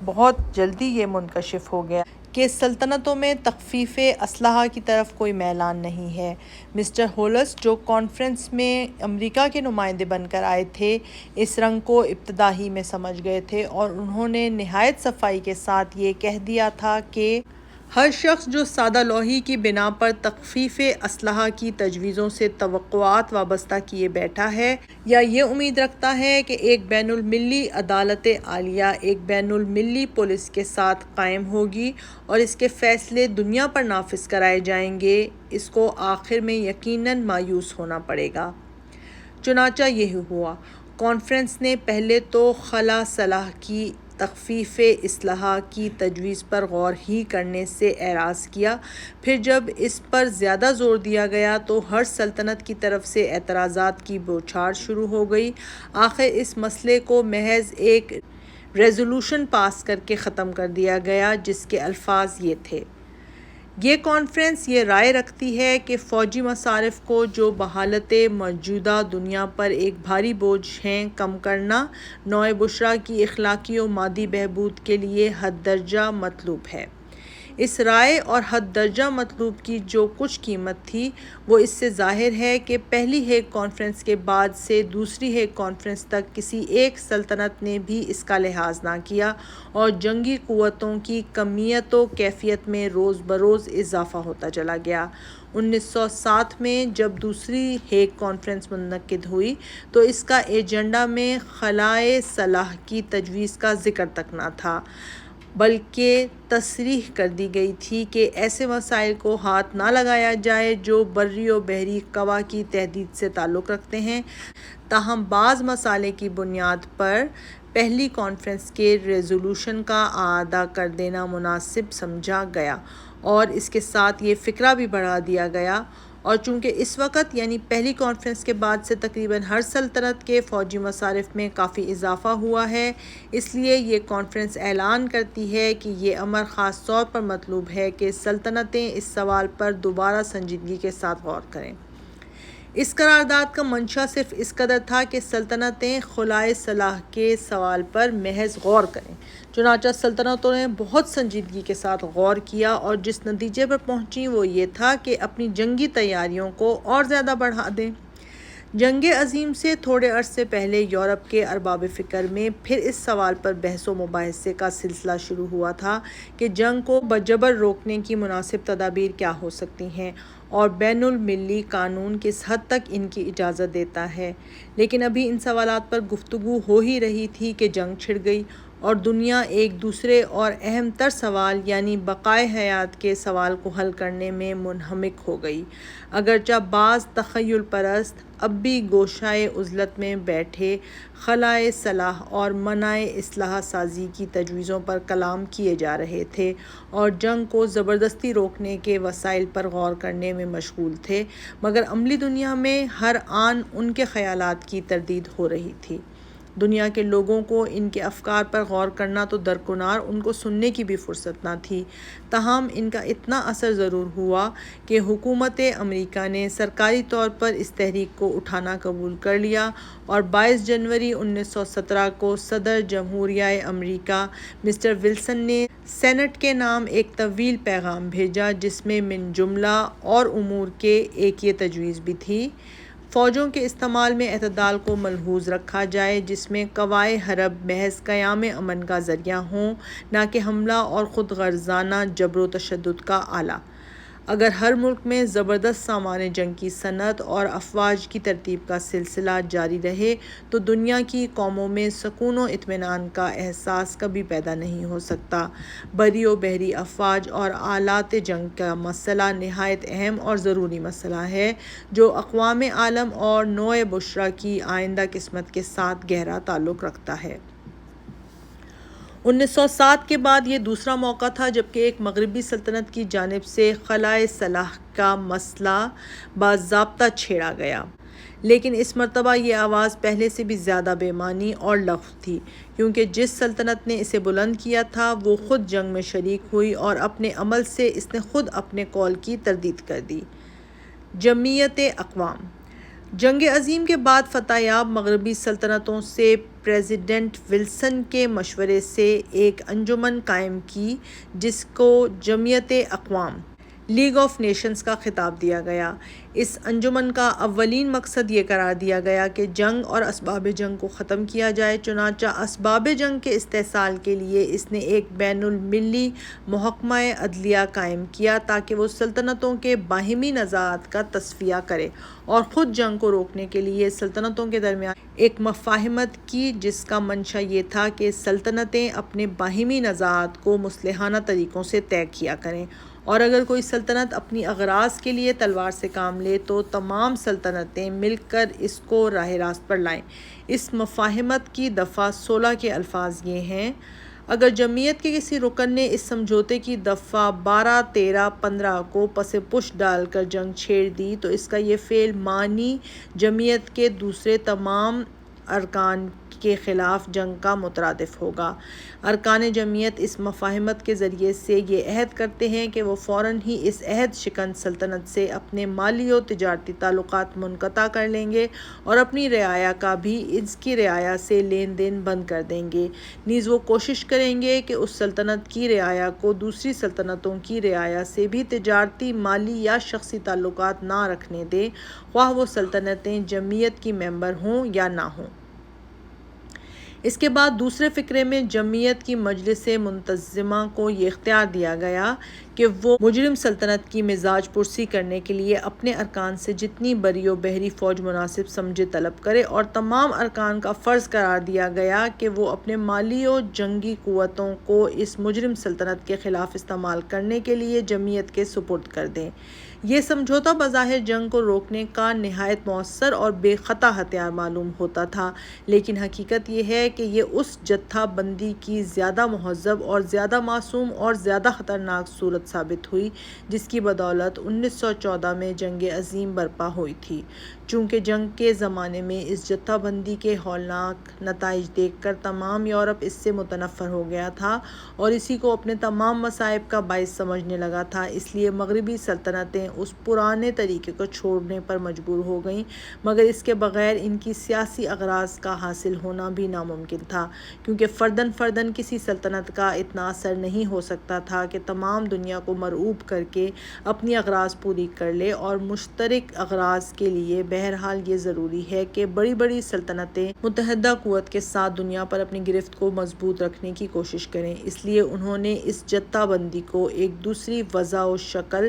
بہت جلدی یہ منکشف ہو گیا کہ سلطنتوں میں تخفیف اسلحہ کی طرف کوئی میلان نہیں ہے۔ مسٹر ہولس جو کانفرنس میں امریکہ کے نمائندے بن کر آئے تھے اس رنگ کو ابتدا ہی میں سمجھ گئے تھے اور انہوں نے نہایت صفائی کے ساتھ یہ کہہ دیا تھا کہ ہر شخص جو سادہ لوحی کی بنا پر تخفیف اسلحہ کی تجویزوں سے توقعات وابستہ کیے بیٹھا ہے یا یہ امید رکھتا ہے کہ ایک بین المللی عدالت عالیہ ایک بین المللی پولیس کے ساتھ قائم ہوگی اور اس کے فیصلے دنیا پر نافذ کرائے جائیں گے، اس کو آخر میں یقیناً مایوس ہونا پڑے گا۔ چنانچہ یہی ہوا۔ کانفرنس نے پہلے تو خلا صلاح کی تخفیف اسلحہ کی تجویز پر غور ہی کرنے سے اعراض کیا، پھر جب اس پر زیادہ زور دیا گیا تو ہر سلطنت کی طرف سے اعتراضات کی بوچھار شروع ہو گئی۔ آخر اس مسئلے کو محض ایک ریزولوشن پاس کر کے ختم کر دیا گیا جس کے الفاظ یہ تھے: یہ کانفرنس یہ رائے رکھتی ہے کہ فوجی مصارف کو جو بحالت موجودہ دنیا پر ایک بھاری بوجھ ہیں کم کرنا نوع بشرا کی اخلاقی و مادی بہبود کے لیے حد درجہ مطلوب ہے۔ اس رائے اور حد درجہ مطلوب کی جو کچھ قیمت تھی وہ اس سے ظاہر ہے کہ پہلی ہیگ کانفرنس کے بعد سے دوسری ہیگ کانفرنس تک کسی ایک سلطنت نے بھی اس کا لحاظ نہ کیا اور جنگی قوتوں کی کمیت و کیفیت میں روز بروز اضافہ ہوتا چلا گیا۔ 1907 میں جب دوسری ہیگ کانفرنس منعقد ہوئی تو اس کا ایجنڈا میں خلائے صلاح کی تجویز کا ذکر تک نہ تھا، بلکہ تصریح کر دی گئی تھی کہ ایسے مسائل کو ہاتھ نہ لگایا جائے جو بری و بحری قوا کی تحدید سے تعلق رکھتے ہیں۔ تاہم بعض مسائل کی بنیاد پر پہلی کانفرنس کے ریزولوشن کا اعادہ کر دینا مناسب سمجھا گیا اور اس کے ساتھ یہ فقرہ بھی بڑھا دیا گیا، اور چونکہ اس وقت یعنی پہلی کانفرنس کے بعد سے تقریباً ہر سلطنت کے فوجی مصارف میں کافی اضافہ ہوا ہے، اس لیے یہ کانفرنس اعلان کرتی ہے کہ یہ امر خاص طور پر مطلوب ہے کہ سلطنتیں اس سوال پر دوبارہ سنجیدگی کے ساتھ غور کریں۔ اس قرارداد کا منشا صرف اس قدر تھا کہ سلطنتیں خلائے صلاح کے سوال پر محض غور کریں۔ چنانچہ سلطنتوں نے بہت سنجیدگی کے ساتھ غور کیا اور جس نتیجے پر پہنچیں وہ یہ تھا کہ اپنی جنگی تیاریوں کو اور زیادہ بڑھا دیں۔ جنگ عظیم سے تھوڑے عرصے پہلے یورپ کے ارباب فکر میں پھر اس سوال پر بحث و مباحثے کا سلسلہ شروع ہوا تھا کہ جنگ کو بجبر روکنے کی مناسب تدابیر کیا ہو سکتی ہیں اور بین المللی قانون کس حد تک ان کی اجازت دیتا ہے، لیکن ابھی ان سوالات پر گفتگو ہو ہی رہی تھی کہ جنگ چھڑ گئی اور دنیا ایک دوسرے اور اہم تر سوال یعنی بقائے حیات کے سوال کو حل کرنے میں منہمک ہو گئی۔ اگرچہ بعض تخیل پرست اب بھی گوشائے عزلت میں بیٹھے خلائے صلاح اور منع اسلحہ سازی کی تجویزوں پر کلام کیے جا رہے تھے اور جنگ کو زبردستی روکنے کے وسائل پر غور کرنے میں مشغول تھے، مگر عملی دنیا میں ہر آن ان کے خیالات کی تردید ہو رہی تھی۔ دنیا کے لوگوں کو ان کے افکار پر غور کرنا تو درکنار ان کو سننے کی بھی فرصت نہ تھی، تاہم ان کا اتنا اثر ضرور ہوا کہ حکومت امریکہ نے سرکاری طور پر اس تحریک کو اٹھانا قبول کر لیا اور 22 جنوری 1917 کو صدر جمہوریہ امریکہ مسٹر ولسن نے سینٹ کے نام ایک طویل پیغام بھیجا جس میں من جملہ اور امور کے ایک یہ تجویز بھی تھی: فوجوں کے استعمال میں اعتدال کو ملحوظ رکھا جائے جس میں قوائے حرب محض قیام امن کا ذریعہ ہوں، نہ کہ حملہ اور خود غرضانہ جبر و تشدد کا آلہ۔ اگر ہر ملک میں زبردست سامان جنگ کی صنعت اور افواج کی ترتیب کا سلسلہ جاری رہے تو دنیا کی قوموں میں سکون و اطمینان کا احساس کبھی پیدا نہیں ہو سکتا۔ بری و بحری افواج اور آلات جنگ کا مسئلہ نہایت اہم اور ضروری مسئلہ ہے جو اقوام عالم اور نوع بشرا کی آئندہ قسمت کے ساتھ گہرا تعلق رکھتا ہے۔ 1907 کے بعد یہ دوسرا موقع تھا جبکہ ایک مغربی سلطنت کی جانب سے خلائے صلاح کا مسئلہ باضابطہ چھیڑا گیا، لیکن اس مرتبہ یہ آواز پہلے سے بھی زیادہ بے معنی اور لغو تھی، کیونکہ جس سلطنت نے اسے بلند کیا تھا وہ خود جنگ میں شریک ہوئی اور اپنے عمل سے اس نے خود اپنے قول کی تردید کر دی۔ جمعیت اقوام جنگ عظیم کے بعد فتح یاب مغربی سلطنتوں سے پریزیڈنٹ ولسن کے مشورے سے ایک انجمن قائم کی جس کو جمعیت اقوام لیگ آف نیشنز کا خطاب دیا گیا۔ اس انجمن کا اولین مقصد یہ قرار دیا گیا کہ جنگ اور اسباب جنگ کو ختم کیا جائے۔ چنانچہ اسباب جنگ کے استحصال کے لیے اس نے ایک بین المللی محکمہ عدلیہ قائم کیا تاکہ وہ سلطنتوں کے باہمی نزاعات کا تصفیہ کرے اور خود جنگ کو روکنے کے لیے سلطنتوں کے درمیان ایک مفاہمت کی، جس کا منشا یہ تھا کہ سلطنتیں اپنے باہمی نزاعات کو مصلحانہ طریقوں سے طے کیا کریں، اور اگر کوئی سلطنت اپنی اغراض کے لیے تلوار سے کام لے تو تمام سلطنتیں مل کر اس کو راہ راست پر لائیں۔ اس مفاہمت کی دفعہ 16 کے الفاظ یہ ہیں: اگر جمعیت کے کسی رکن نے اس سمجھوتے کی دفعہ 12، 13، 15 کو پس پش ڈال کر جنگ چھیڑ دی تو اس کا یہ فعل معنی جمعیت کے دوسرے تمام ارکان کے خلاف جنگ کا مترادف ہوگا۔ ارکان جمعیت اس مفاہمت کے ذریعے سے یہ عہد کرتے ہیں کہ وہ فوراً ہی اس عہد شکن سلطنت سے اپنے مالی و تجارتی تعلقات منقطع کر لیں گے اور اپنی رعایا کا بھی اس کی رعایا سے لین دین بند کر دیں گے۔ نیز وہ کوشش کریں گے کہ اس سلطنت کی رعایا کو دوسری سلطنتوں کی رعایا سے بھی تجارتی، مالی یا شخصی تعلقات نہ رکھنے دیں، خواہ وہ سلطنتیں جمعیت کی ممبر ہوں یا نہ ہوں۔ اس کے بعد دوسرے فقرے میں جمعیت کی مجلس منتظمہ کو یہ اختیار دیا گیا کہ وہ مجرم سلطنت کی مزاج پرسی کرنے کے لیے اپنے ارکان سے جتنی بری و بحری فوج مناسب سمجھے طلب کرے، اور تمام ارکان کا فرض قرار دیا گیا کہ وہ اپنے مالی و جنگی قوتوں کو اس مجرم سلطنت کے خلاف استعمال کرنے کے لیے جمعیت کے سپرد کر دیں۔ یہ سمجھوتہ بظاہر جنگ کو روکنے کا نہایت مؤثر اور بے خطا ہتھیار معلوم ہوتا تھا، لیکن حقیقت یہ ہے کہ یہ اس جتھہ بندی کی زیادہ مہذب اور زیادہ معصوم اور زیادہ خطرناک صورت ثابت ہوئی جس کی بدولت 1914 میں جنگ عظیم برپا ہوئی تھی۔ چونکہ جنگ کے زمانے میں اس جتھہ بندی کے ہولناک نتائج دیکھ کر تمام یورپ اس سے متنفر ہو گیا تھا اور اسی کو اپنے تمام مصائب کا باعث سمجھنے لگا تھا، اس لیے مغربی سلطنتیں اس پرانے طریقے کو چھوڑنے پر مجبور ہو گئیں، مگر اس کے بغیر ان کی سیاسی اغراض کا حاصل ہونا بھی ناممکن تھا، کیونکہ فرداً فرداً کسی سلطنت کا اتنا اثر نہیں ہو سکتا تھا کہ تمام دنیا کو مرعوب کر کے اپنی اغراض پوری کر لے، اور مشترک اغراض کے لیے بہرحال یہ ضروری ہے کہ بڑی بڑی سلطنتیں متحدہ قوت کے ساتھ دنیا پر اپنی گرفت کو مضبوط رکھنے کی کوشش کریں۔ اس لیے انہوں نے اس جتھہ بندی کو ایک دوسری وضع و شکل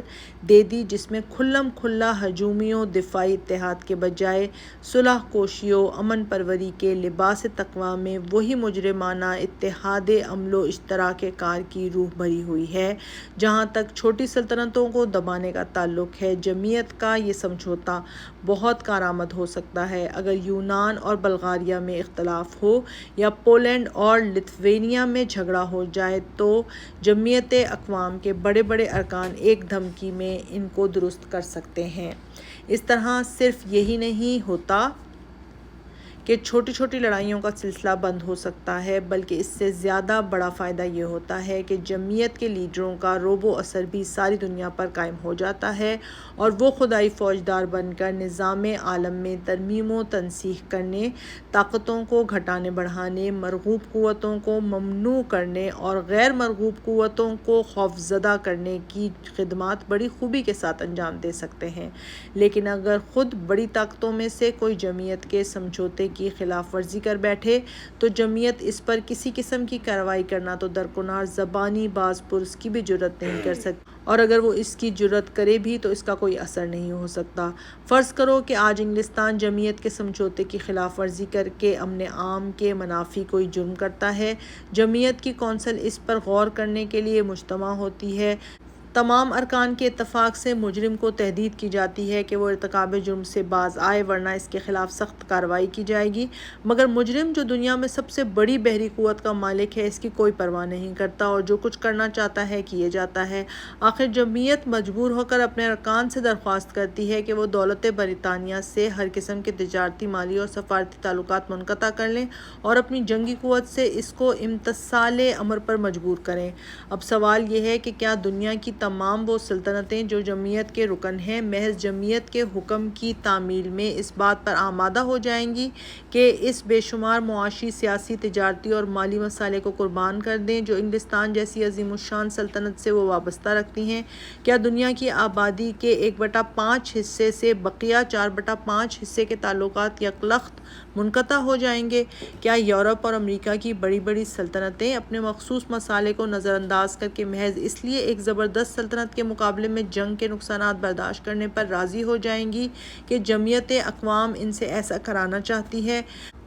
دے دی جس میں کھلم کھلا ہجومی و دفاعی اتحاد کے بجائے صلح کوشی و امن پروری کے لباس تقویٰ میں وہی مجرمانہ اتحاد عمل و اشتراک کار کی روح بھری ہوئی ہے۔ جہاں تک چھوٹی سلطنتوں کو دبانے کا تعلق ہے، جمعیت کا یہ سمجھوتہ بہت کارآمد ہو سکتا ہے اگر یونان اور بلغاریہ میں اختلاف ہو یا پولینڈ اور لتھوینیا میں جھگڑا ہو جائے تو جمعیت اقوام کے بڑے بڑے ارکان ایک دھمکی میں ان کو درست کر سکتے ہیں۔ اس طرح صرف یہی نہیں ہوتا کہ چھوٹی چھوٹی لڑائیوں کا سلسلہ بند ہو سکتا ہے، بلکہ اس سے زیادہ بڑا فائدہ یہ ہوتا ہے کہ جمعیت کے لیڈروں کا رعب و اثر بھی ساری دنیا پر قائم ہو جاتا ہے اور وہ خدائی فوجدار بن کر نظام عالم میں ترمیم و تنسیخ کرنے، طاقتوں کو گھٹانے بڑھانے، مرغوب قوتوں کو ممنوع کرنے اور غیر مرغوب قوتوں کو خوفزدہ کرنے کی خدمات بڑی خوبی کے ساتھ انجام دے سکتے ہیں۔ لیکن اگر خود بڑی طاقتوں میں سے کوئی جمعیت کے سمجھوتے کی خلاف ورزی کر بیٹھے تو جمعیت اس پر کسی قسم کی کارروائی کرنا تو درکنار زبانی باز پرس کی بھی جرات نہیں کر سکتی، اور اگر وہ اس کی جرات کرے بھی تو اس کا کوئی اثر نہیں ہو سکتا۔ فرض کرو کہ آج انگلستان جمعیت کے سمجھوتے کی خلاف ورزی کر کے امن عام کے منافی کوئی جرم کرتا ہے، جمعیت کی کونسل اس پر غور کرنے کے لیے مجتمع ہوتی ہے، تمام ارکان کے اتفاق سے مجرم کو تحدید کی جاتی ہے کہ وہ ارتکاب جرم سے باز آئے ورنہ اس کے خلاف سخت کارروائی کی جائے گی، مگر مجرم جو دنیا میں سب سے بڑی بحری قوت کا مالک ہے اس کی کوئی پرواہ نہیں کرتا اور جو کچھ کرنا چاہتا ہے کیے جاتا ہے۔ آخر جمعیت مجبور ہو کر اپنے ارکان سے درخواست کرتی ہے کہ وہ دولت برطانیہ سے ہر قسم کے تجارتی، مالی اور سفارتی تعلقات منقطع کر لیں اور اپنی جنگی قوت سے اس کو امتثال امر پر مجبور کریں۔ اب سوال یہ ہے کہ کیا دنیا کی تمام وہ سلطنتیں جو جمعیت کے رکن ہیں محض جمعیت کے حکم کی تعمیل میں اس بات پر آمادہ ہو جائیں گی کہ اس بے شمار معاشی، سیاسی، تجارتی اور مالی مسائل کو قربان کر دیں جو انگلستان جیسی عظیم الشان سلطنت سے وہ وابستہ رکھتی ہیں؟ کیا دنیا کی آبادی کے 1/5 حصے سے بقیہ 4/5 حصے کے تعلقات یکلخت منقطع ہو جائیں گے؟ کیا یورپ اور امریکہ کی بڑی بڑی سلطنتیں اپنے مخصوص مسائل کو نظر انداز کر کے محض اس لیے ایک زبردست سلطنت کے مقابلے میں جنگ کے نقصانات برداشت کرنے پر راضی ہو جائیں گی کہ جمعیت اقوام ان سے ایسا کرانا چاہتی ہے؟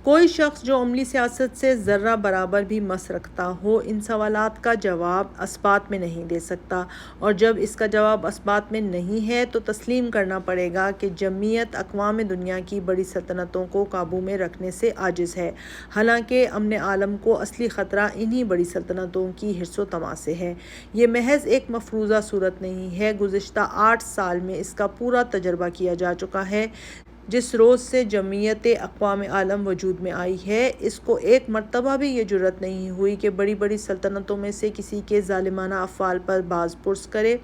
کوئی شخص جو عملی سیاست سے ذرہ برابر بھی مس رکھتا ہو ان سوالات کا جواب اثبات میں نہیں دے سکتا، اور جب اس کا جواب اثبات میں نہیں ہے تو تسلیم کرنا پڑے گا کہ جمعیت اقوام دنیا کی بڑی سلطنتوں کو قابو میں رکھنے سے عاجز ہے، حالانکہ امن عالم کو اصلی خطرہ انہی بڑی سلطنتوں کی حرص و طمع سے ہے۔ یہ محض ایک مفروضہ صورت نہیں ہے، گزشتہ 8 سال میں اس کا پورا تجربہ کیا جا چکا ہے۔ جس روز سے جمعیت اقوام عالم وجود میں آئی ہے اس کو ایک مرتبہ بھی یہ جرأت نہیں ہوئی کہ بڑی بڑی سلطنتوں میں سے کسی کے ظالمانہ افعال پر باز پرس کرے۔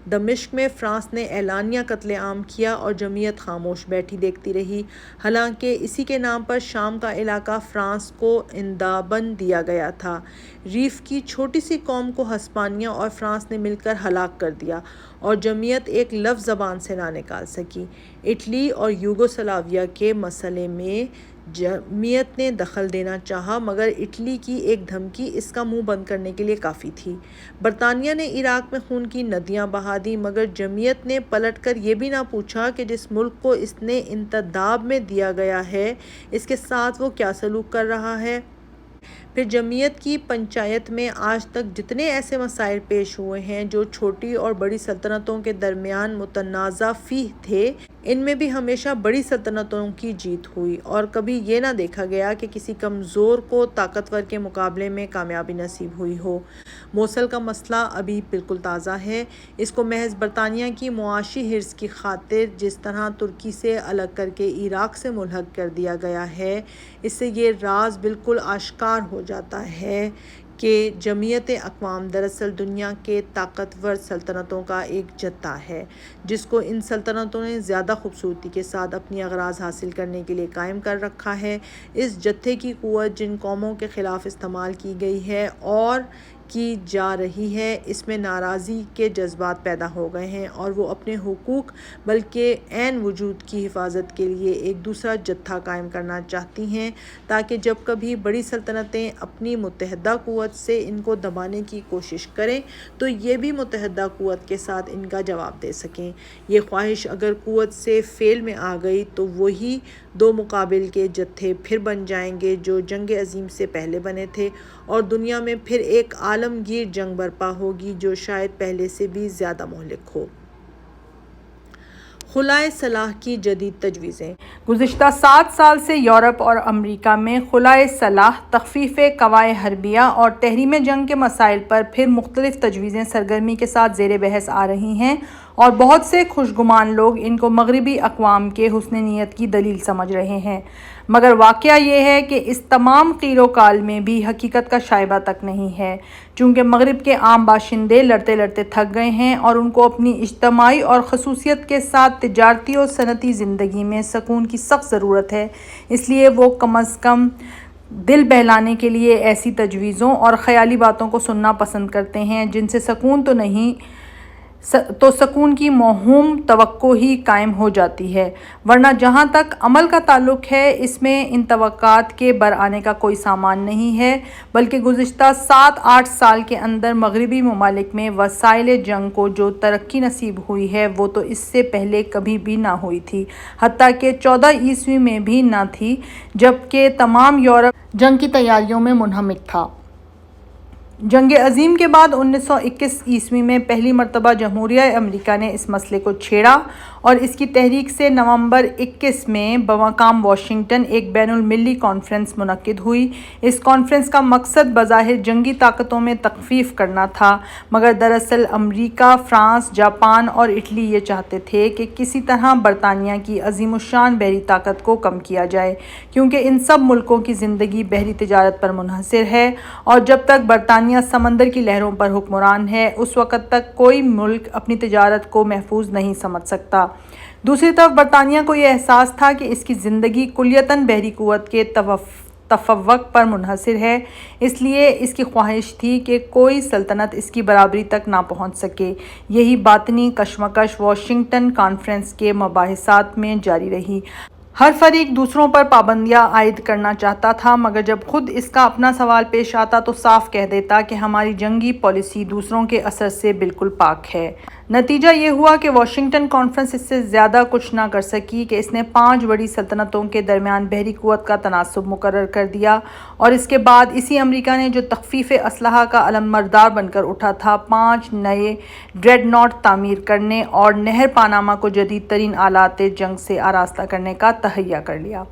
دمشق میں فرانس نے اعلانیہ قتل عام کیا اور جمعیت خاموش بیٹھی دیکھتی رہی، حالانکہ اسی کے نام پر شام کا علاقہ فرانس کو اندابن دیا گیا تھا۔ ریف کی چھوٹی سی قوم کو ہسپانیہ اور فرانس نے مل کر ہلاک کر دیا اور جمعیت ایک لفظ زبان سے نہ نکال سکی۔ اٹلی اور یوگوسلاویہ کے مسئلے میں جمعیت نے دخل دینا چاہا مگر اٹلی کی ایک دھمکی اس کا منہ بند کرنے کے لیے کافی تھی۔ برطانیہ نے عراق میں خون کی ندیاں بہا دیں مگر جمعیت نے پلٹ کر یہ بھی نہ پوچھا کہ جس ملک کو اس نے انتداب میں دیا گیا ہے اس کے ساتھ وہ کیا سلوک کر رہا ہے۔ پھر جمعیت کی پنچایت میں آج تک جتنے ایسے مسائل پیش ہوئے ہیں جو چھوٹی اور بڑی سلطنتوں کے درمیان متنازع فیہ تھے ان میں بھی ہمیشہ بڑی سلطنتوں کی جیت ہوئی اور کبھی یہ نہ دیکھا گیا کہ کسی کمزور کو طاقتور کے مقابلے میں کامیابی نصیب ہوئی ہو۔ موصل کا مسئلہ ابھی بالکل تازہ ہے، اس کو محض برطانیہ کی معاشی حرص کی خاطر جس طرح ترکی سے الگ کر کے عراق سے ملحق کر دیا گیا ہے اس سے یہ راز بالکل آشکار ہو جاتا ہے کہ جمعیت اقوام دراصل دنیا کے طاقتور سلطنتوں کا ایک جتھا ہے جس کو ان سلطنتوں نے زیادہ خوبصورتی کے ساتھ اپنی اغراض حاصل کرنے کے لیے قائم کر رکھا ہے۔ اس جتھے کی قوت جن قوموں کے خلاف استعمال کی گئی ہے اور کی جا رہی ہے اس میں ناراضی کے جذبات پیدا ہو گئے ہیں اور وہ اپنے حقوق بلکہ عین وجود کی حفاظت کے لیے ایک دوسرا جتھا قائم کرنا چاہتی ہیں تاکہ جب کبھی بڑی سلطنتیں اپنی متحدہ قوت سے ان کو دبانے کی کوشش کریں تو یہ بھی متحدہ قوت کے ساتھ ان کا جواب دے سکیں۔ یہ خواہش اگر قوت سے فعل میں آ گئی تو وہی 2 مقابل کے جتھے پھر بن جائیں گے جو جنگ عظیم سے پہلے بنے تھے اور دنیا میں پھر ایک عالمگیر جنگ برپا ہوگی جو شاید پہلے سے بھی زیادہ مہلک ہو۔ خلائے صلاح کی جدید تجویزیں۔ گزشتہ 7 سال سے یورپ اور امریکہ میں خلائے صلاح، تخفیف قوائے حربیہ اور تحریم جنگ کے مسائل پر پھر مختلف تجویزیں سرگرمی کے ساتھ زیر بحث آ رہی ہیں اور بہت سے خوشگمان لوگ ان کو مغربی اقوام کے حسن نیت کی دلیل سمجھ رہے ہیں، مگر واقعہ یہ ہے کہ اس تمام قیل و قال میں بھی حقیقت کا شائبہ تک نہیں ہے، چونکہ مغرب کے عام باشندے لڑتے لڑتے تھک گئے ہیں اور ان کو اپنی اجتماعی اور خصوصیت کے ساتھ تجارتی اور صنعتی زندگی میں سکون کی سخت ضرورت ہے، اس لیے وہ کم از کم دل بہلانے کے لیے ایسی تجویزوں اور خیالی باتوں کو سننا پسند کرتے ہیں جن سے سکون تو نہیں تو سکون کی موہوم توقع ہی قائم ہو جاتی ہے، ورنہ جہاں تک عمل کا تعلق ہے اس میں ان توقعات کے برآنے کا کوئی سامان نہیں ہے، بلکہ گزشتہ 7-8 سال کے اندر مغربی ممالک میں وسائل جنگ کو جو ترقی نصیب ہوئی ہے وہ تو اس سے پہلے کبھی بھی نہ ہوئی تھی، حتیٰ کہ 14 عیسوی میں بھی نہ تھی جبکہ تمام یورپ جنگ کی تیاریوں میں منہمک تھا۔ جنگ عظیم کے بعد 1921 عیسوی میں پہلی مرتبہ جمہوریہ امریکہ نے اس مسئلے کو چھیڑا اور اس کی تحریک سے نومبر 21 میں بمقام واشنگٹن ایک بین المللی کانفرنس منعقد ہوئی۔ اس کانفرنس کا مقصد بظاہر جنگی طاقتوں میں تخفیف کرنا تھا، مگر دراصل امریکہ، فرانس، جاپان اور اٹلی یہ چاہتے تھے کہ کسی طرح برطانیہ کی عظیم الشان بحری طاقت کو کم کیا جائے، کیونکہ ان سب ملکوں کی زندگی بحری تجارت پر منحصر ہے اور جب تک برطانیہ سمندر کی لہروں پر حکمران ہے اس وقت تک کوئی ملک اپنی تجارت کو محفوظ نہیں سمجھ سکتا۔ دوسری طرف برطانیہ کو یہ احساس تھا کہ اس کی زندگی کلیتاً بحری قوت کے تفوق پر منحصر ہے، اس لیے اس کی خواہش تھی کہ کوئی سلطنت اس کی برابری تک نہ پہنچ سکے۔ یہی باطنی کشمکش واشنگٹن کانفرنس کے مباحثات میں جاری رہی۔ ہر فریق دوسروں پر پابندیاں عائد کرنا چاہتا تھا، مگر جب خود اس کا اپنا سوال پیش آتا تو صاف کہہ دیتا کہ ہماری جنگی پالیسی دوسروں کے اثر سے بالکل پاک ہے۔ نتیجہ یہ ہوا کہ واشنگٹن کانفرنس اس سے زیادہ کچھ نہ کر سکی کہ اس نے 5 بڑی سلطنتوں کے درمیان بحری قوت کا تناسب مقرر کر دیا، اور اس کے بعد اسی امریکہ نے جو تخفیف اسلحہ کا علمبردار بن کر اٹھا تھا، 5 نئے ڈریڈ نوٹ تعمیر کرنے اور نہر پاناما کو جدید ترین آلات جنگ سے آراستہ کرنے کا تہیہ کر لیا۔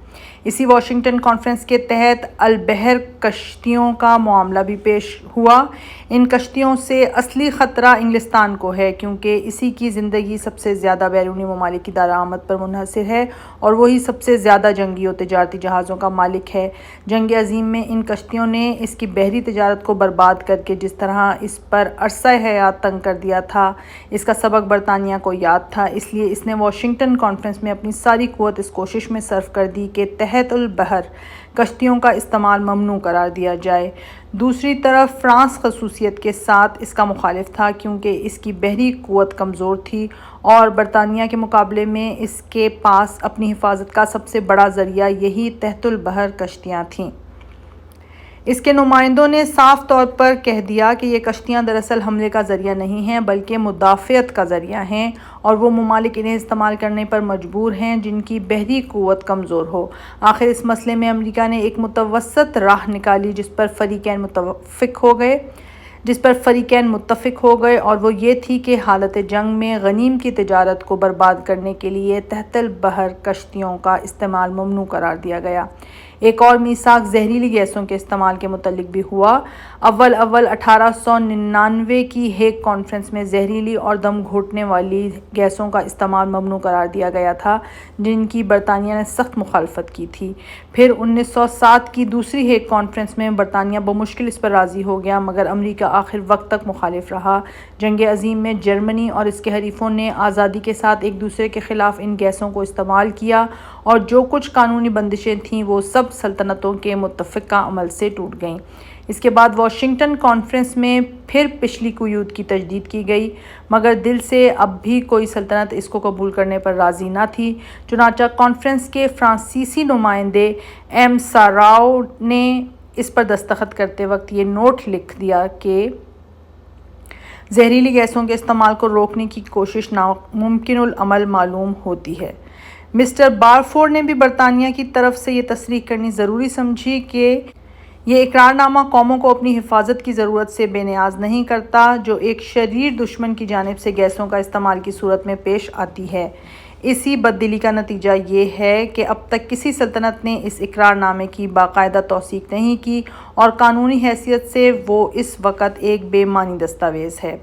اسی واشنگٹن کانفرنس کے تحت البحر کشتیوں کا معاملہ بھی پیش ہوا۔ ان کشتیوں سے اصلی خطرہ انگلستان کو ہے، کیونکہ اسی کی زندگی سب سے زیادہ بیرونی ممالک کی درآمد پر منحصر ہے اور وہی سب سے زیادہ جنگی اور تجارتی جہازوں کا مالک ہے۔ جنگ عظیم میں ان کشتیوں نے اس کی بحری تجارت کو برباد کر کے جس طرح اس پر عرصہ حیات تنگ کر دیا تھا، اس کا سبق برطانیہ کو یاد تھا، اس لیے اس نے واشنگٹن کانفرنس میں اپنی ساری قوت اس کوشش میں صرف کر دی کہ تحت البحر کشتیوں کا استعمال ممنوع قرار دیا جائے۔ دوسری طرف فرانس خصوصیت کے ساتھ اس کا مخالف تھا، کیونکہ اس کی بحری قوت کمزور تھی اور برطانیہ کے مقابلے میں اس کے پاس اپنی حفاظت کا سب سے بڑا ذریعہ یہی تحت البحر کشتیاں تھیں۔ اس کے نمائندوں نے صاف طور پر کہہ دیا کہ یہ کشتیاں دراصل حملے کا ذریعہ نہیں ہیں بلکہ مدافعت کا ذریعہ ہیں، اور وہ ممالک انہیں استعمال کرنے پر مجبور ہیں جن کی بحری قوت کمزور ہو۔ آخر اس مسئلے میں امریکہ نے ایک متوسط راہ نکالی جس پر فریقین متفق ہو گئے، اور وہ یہ تھی کہ حالت جنگ میں غنیم کی تجارت کو برباد کرنے کے لیے تحت البحر کشتیوں کا استعمال ممنوع قرار دیا گیا۔ ایک اور میثاق زہریلی گیسوں کے استعمال کے متعلق بھی ہوا۔ اول 1899 کی ہیگ کانفرنس میں زہریلی اور دم گھوٹنے والی گیسوں کا استعمال ممنوع قرار دیا گیا تھا، جن کی برطانیہ نے سخت مخالفت کی تھی۔ پھر 1907 کی دوسری ہیگ کانفرنس میں برطانیہ بمشکل اس پر راضی ہو گیا، مگر امریکہ آخر وقت تک مخالف رہا۔ جنگ عظیم میں جرمنی اور اس کے حریفوں نے آزادی کے ساتھ ایک دوسرے کے خلاف ان گیسوں کو استعمال کیا، اور جو کچھ قانونی بندشیں تھیں وہ سب سلطنتوں کے متفقہ عمل سے ٹوٹ گئیں۔ اس کے بعد واشنگٹن کانفرنس میں پھر پچھلی قیود کی تجدید کی گئی، مگر دل سے اب بھی کوئی سلطنت اس کو قبول کرنے پر راضی نہ تھی۔ چنانچہ کانفرنس کے فرانسیسی نمائندے ایم ساراو نے اس پر دستخط کرتے وقت یہ نوٹ لکھ دیا کہ زہریلی گیسوں کے استعمال کو روکنے کی کوشش ناممکن العمل معلوم ہوتی ہے۔ مسٹر بارفور نے بھی برطانیہ کی طرف سے یہ تصریح کرنی ضروری سمجھی کہ یہ اقرار نامہ قوموں کو اپنی حفاظت کی ضرورت سے بے نیاز نہیں کرتا، جو ایک شریر دشمن کی جانب سے گیسوں کا استعمال کی صورت میں پیش آتی ہے۔ اسی بددلی کا نتیجہ یہ ہے کہ اب تک کسی سلطنت نے اس اقرار نامے کی باقاعدہ توثیق نہیں کی، اور قانونی حیثیت سے وہ اس وقت ایک بے معنی دستاویز ہے۔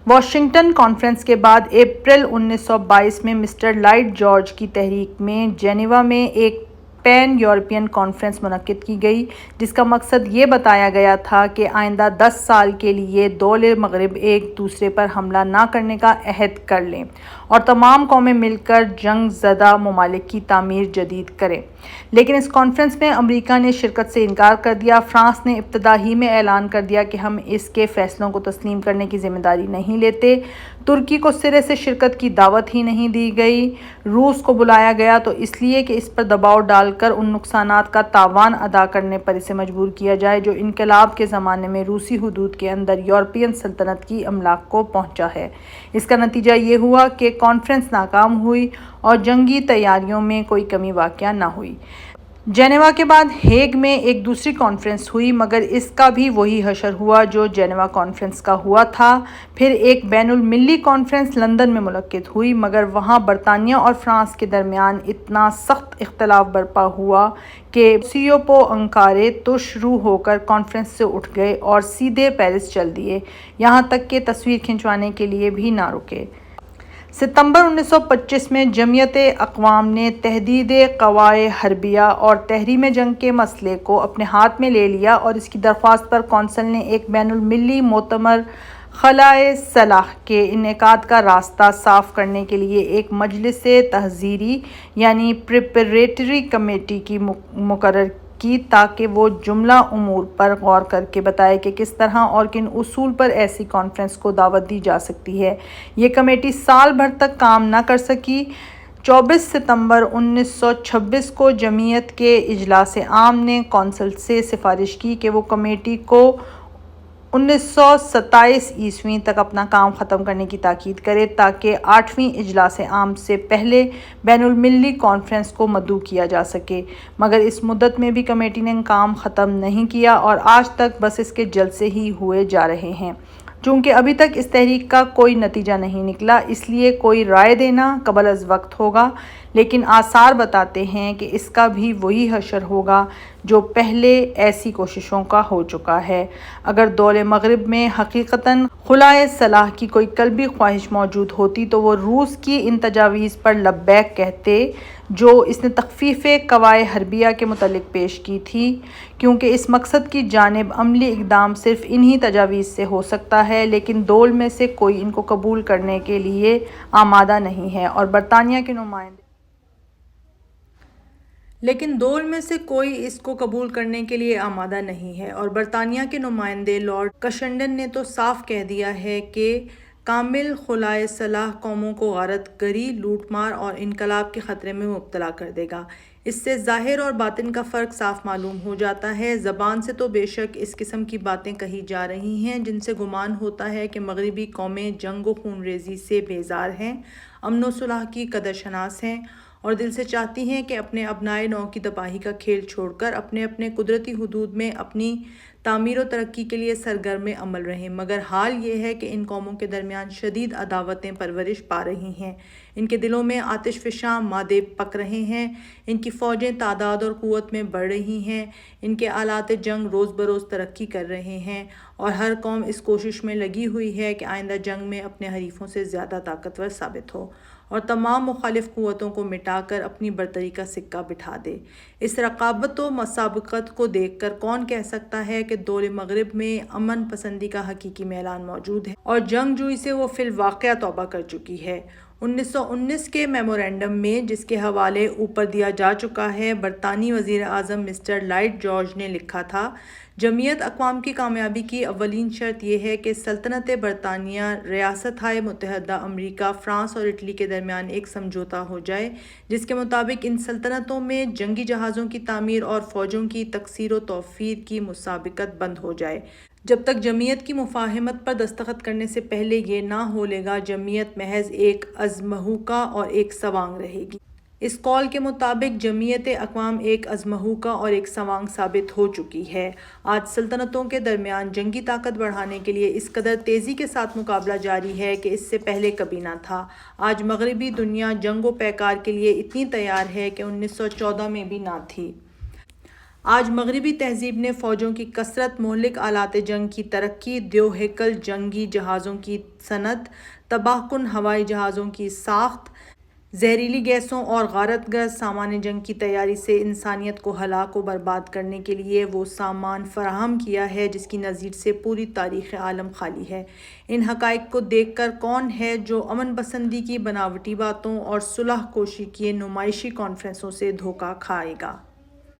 واشنگٹن کانفرنس کے بعد اپریل 1922 میں مسٹر لائیڈ جارج کی تحریک میں جنیوا میں ایک پین یورپین کانفرنس منعقد کی گئی، جس کا مقصد یہ بتایا گیا تھا کہ آئندہ 10 سال کے لیے دول مغرب ایک دوسرے پر حملہ نہ کرنے کا عہد کر لیں اور تمام قومیں مل کر جنگ زدہ ممالک کی تعمیر جدید کریں۔ لیکن اس کانفرنس میں امریکہ نے شرکت سے انکار کر دیا۔ فرانس نے ابتدا ہی میں اعلان کر دیا کہ ہم اس کے فیصلوں کو تسلیم کرنے کی ذمہ داری نہیں لیتے۔ ترکی کو سرے سے شرکت کی دعوت ہی نہیں دی گئی۔ روس کو بلایا گیا تو اس لیے کہ اس پر دباؤ ڈال کر ان نقصانات کا تاوان ادا کرنے پر اسے مجبور کیا جائے جو انقلاب کے زمانے میں روسی حدود کے اندر یورپین سلطنت کی املاک کو پہنچا ہے۔ اس کا نتیجہ یہ ہوا کہ کانفرنس ناکام ہوئی اور جنگی تیاریوں میں کوئی کمی واقع نہ ہوئی۔ جنیوا کے بعد ہیگ میں ایک دوسری کانفرنس ہوئی، مگر اس کا بھی وہی حشر ہوا جو جنیوا کانفرنس کا ہوا تھا۔ پھر ایک بین المللی کانفرنس لندن میں منعقد ہوئی، مگر وہاں برطانیہ اور فرانس کے درمیان اتنا سخت اختلاف برپا ہوا کہ سیوپو انکارے تش روح ہو کر کانفرنس سے اٹھ گئے اور سیدھے پیرس چل دیے، یہاں تک کہ تصویر کھنچوانے کے لیے بھی نہ رکے۔ ستمبر 1925 میں جمعیت اقوام نے تحدید قوائے حربیہ اور تحریم جنگ کے مسئلے کو اپنے ہاتھ میں لے لیا اور اس کی درخواست پر کونسل نے ایک بین المللی مؤتمر خلائے صلاح کے انعقاد کا راستہ صاف کرنے کے لیے ایک مجلس تحذیری یعنی پریپریٹری کمیٹی کی مقرر کی تاکہ وہ جملہ امور پر غور کر کے بتائے کہ کس طرح اور کن اصول پر ایسی کانفرنس کو دعوت دی جا سکتی ہے۔ یہ کمیٹی سال بھر تک کام نہ کر سکی۔ 24 ستمبر 1926 کو جمعیت کے اجلاس عام نے کونسل سے سفارش کی کہ وہ کمیٹی کو 1927 عیسوی تک اپنا کام ختم کرنے کی تاکید کرے تاکہ 8ویں اجلاس عام سے پہلے بین المللی کانفرنس کو مدعو کیا جا سکے، مگر اس مدت میں بھی کمیٹی نے کام ختم نہیں کیا اور آج تک بس اس کے جلسے ہی ہوئے جا رہے ہیں۔ چونکہ ابھی تک اس تحریک کا کوئی نتیجہ نہیں نکلا، اس لیے کوئی رائے دینا قبل از وقت ہوگا، لیکن آثار بتاتے ہیں کہ اس کا بھی وہی حشر ہوگا جو پہلے ایسی کوششوں کا ہو چکا ہے۔ اگر دول مغرب میں حقیقتاً خلائے صلاح کی کوئی قلبی خواہش موجود ہوتی تو وہ روس کی ان تجاویز پر لبیک کہتے جو اس نے تخفیف قوائے حربیہ کے متعلق پیش کی تھی، کیونکہ اس مقصد کی جانب عملی اقدام صرف انہی تجاویز سے ہو سکتا ہے، لیکن دول میں سے کوئی ان کو قبول کرنے کے لیے آمادہ نہیں ہے اور برطانیہ کے نمائندے لارڈ کشنڈن نے تو صاف کہہ دیا ہے کہ کامل خلائے صلاح قوموں کو غارت گری، لوٹ مار اور انقلاب کے خطرے میں مبتلا کر دے گا۔ اس سے ظاہر اور باطن کا فرق صاف معلوم ہو جاتا ہے۔ زبان سے تو بے شک اس قسم کی باتیں کہی جا رہی ہیں جن سے گمان ہوتا ہے کہ مغربی قومیں جنگ و خون ریزی سے بیزار ہیں، امن و صلح کی قدر شناس ہیں اور دل سے چاہتی ہیں کہ اپنے ابنائے نو کی تباہی کا کھیل چھوڑ کر اپنے اپنے قدرتی حدود میں اپنی تعمیر و ترقی کے لیے سرگرم عمل رہیں، مگر حال یہ ہے کہ ان قوموں کے درمیان شدید عداوتیں پرورش پا رہی ہیں، ان کے دلوں میں آتش فشاں مادے پک رہے ہیں، ان کی فوجیں تعداد اور قوت میں بڑھ رہی ہیں، ان کے آلات جنگ روز بروز ترقی کر رہے ہیں اور ہر قوم اس کوشش میں لگی ہوئی ہے کہ آئندہ جنگ میں اپنے حریفوں سے زیادہ طاقتور ثابت ہو اور تمام مخالف قوتوں کو مٹا کر اپنی برتری کا سکہ بٹھا دے۔ اس رقابت و مسابقت کو دیکھ کر کون کہہ سکتا ہے کہ دول مغرب میں امن پسندی کا حقیقی میلان موجود ہے اور جنگ جوئی سے وہ فی الواقع توبہ کر چکی ہے۔ 1919 کے میمورنڈم میں، جس کے حوالے اوپر دیا جا چکا ہے، برطانوی وزیر اعظم مسٹر لائیڈ جارج نے لکھا تھا: جمعیت اقوام کی کامیابی کی اولین شرط یہ ہے کہ سلطنت برطانیہ، ریاستہائے متحدہ امریکہ، فرانس اور اٹلی کے درمیان ایک سمجھوتہ ہو جائے جس کے مطابق ان سلطنتوں میں جنگی جہازوں کی تعمیر اور فوجوں کی تکثیر و توفیر کی مسابقت بند ہو جائے۔ جب تک جمعیت کی مفاہمت پر دستخط کرنے سے پہلے یہ نہ ہو لے گا، جمعیت محض ایک ازمہوکہ اور ایک سوانگ رہے گی۔ اس قول کے مطابق جمعیت اقوام ایک ازمہوکہ اور ایک سوانگ ثابت ہو چکی ہے۔ آج سلطنتوں کے درمیان جنگی طاقت بڑھانے کے لیے اس قدر تیزی کے ساتھ مقابلہ جاری ہے کہ اس سے پہلے کبھی نہ تھا۔ آج مغربی دنیا جنگ و پیکار کے لیے اتنی تیار ہے کہ 1914 میں بھی نہ تھی۔ آج مغربی تہذیب نے فوجوں کی کثرت، مہلک آلات جنگ کی ترقی، دیو ہیکل جنگی جہازوں کی صنعت، تباہ کن ہوائی جہازوں کی ساخت، زہریلی گیسوں اور غارت گر سامان جنگ کی تیاری سے انسانیت کو ہلاک و برباد کرنے کے لیے وہ سامان فراہم کیا ہے جس کی نظیر سے پوری تاریخ عالم خالی ہے۔ ان حقائق کو دیکھ کر کون ہے جو امن پسندی کی بناوٹی باتوں اور صلح کوشی کی نمائشی کانفرنسوں سے دھوکہ کھائے گا؟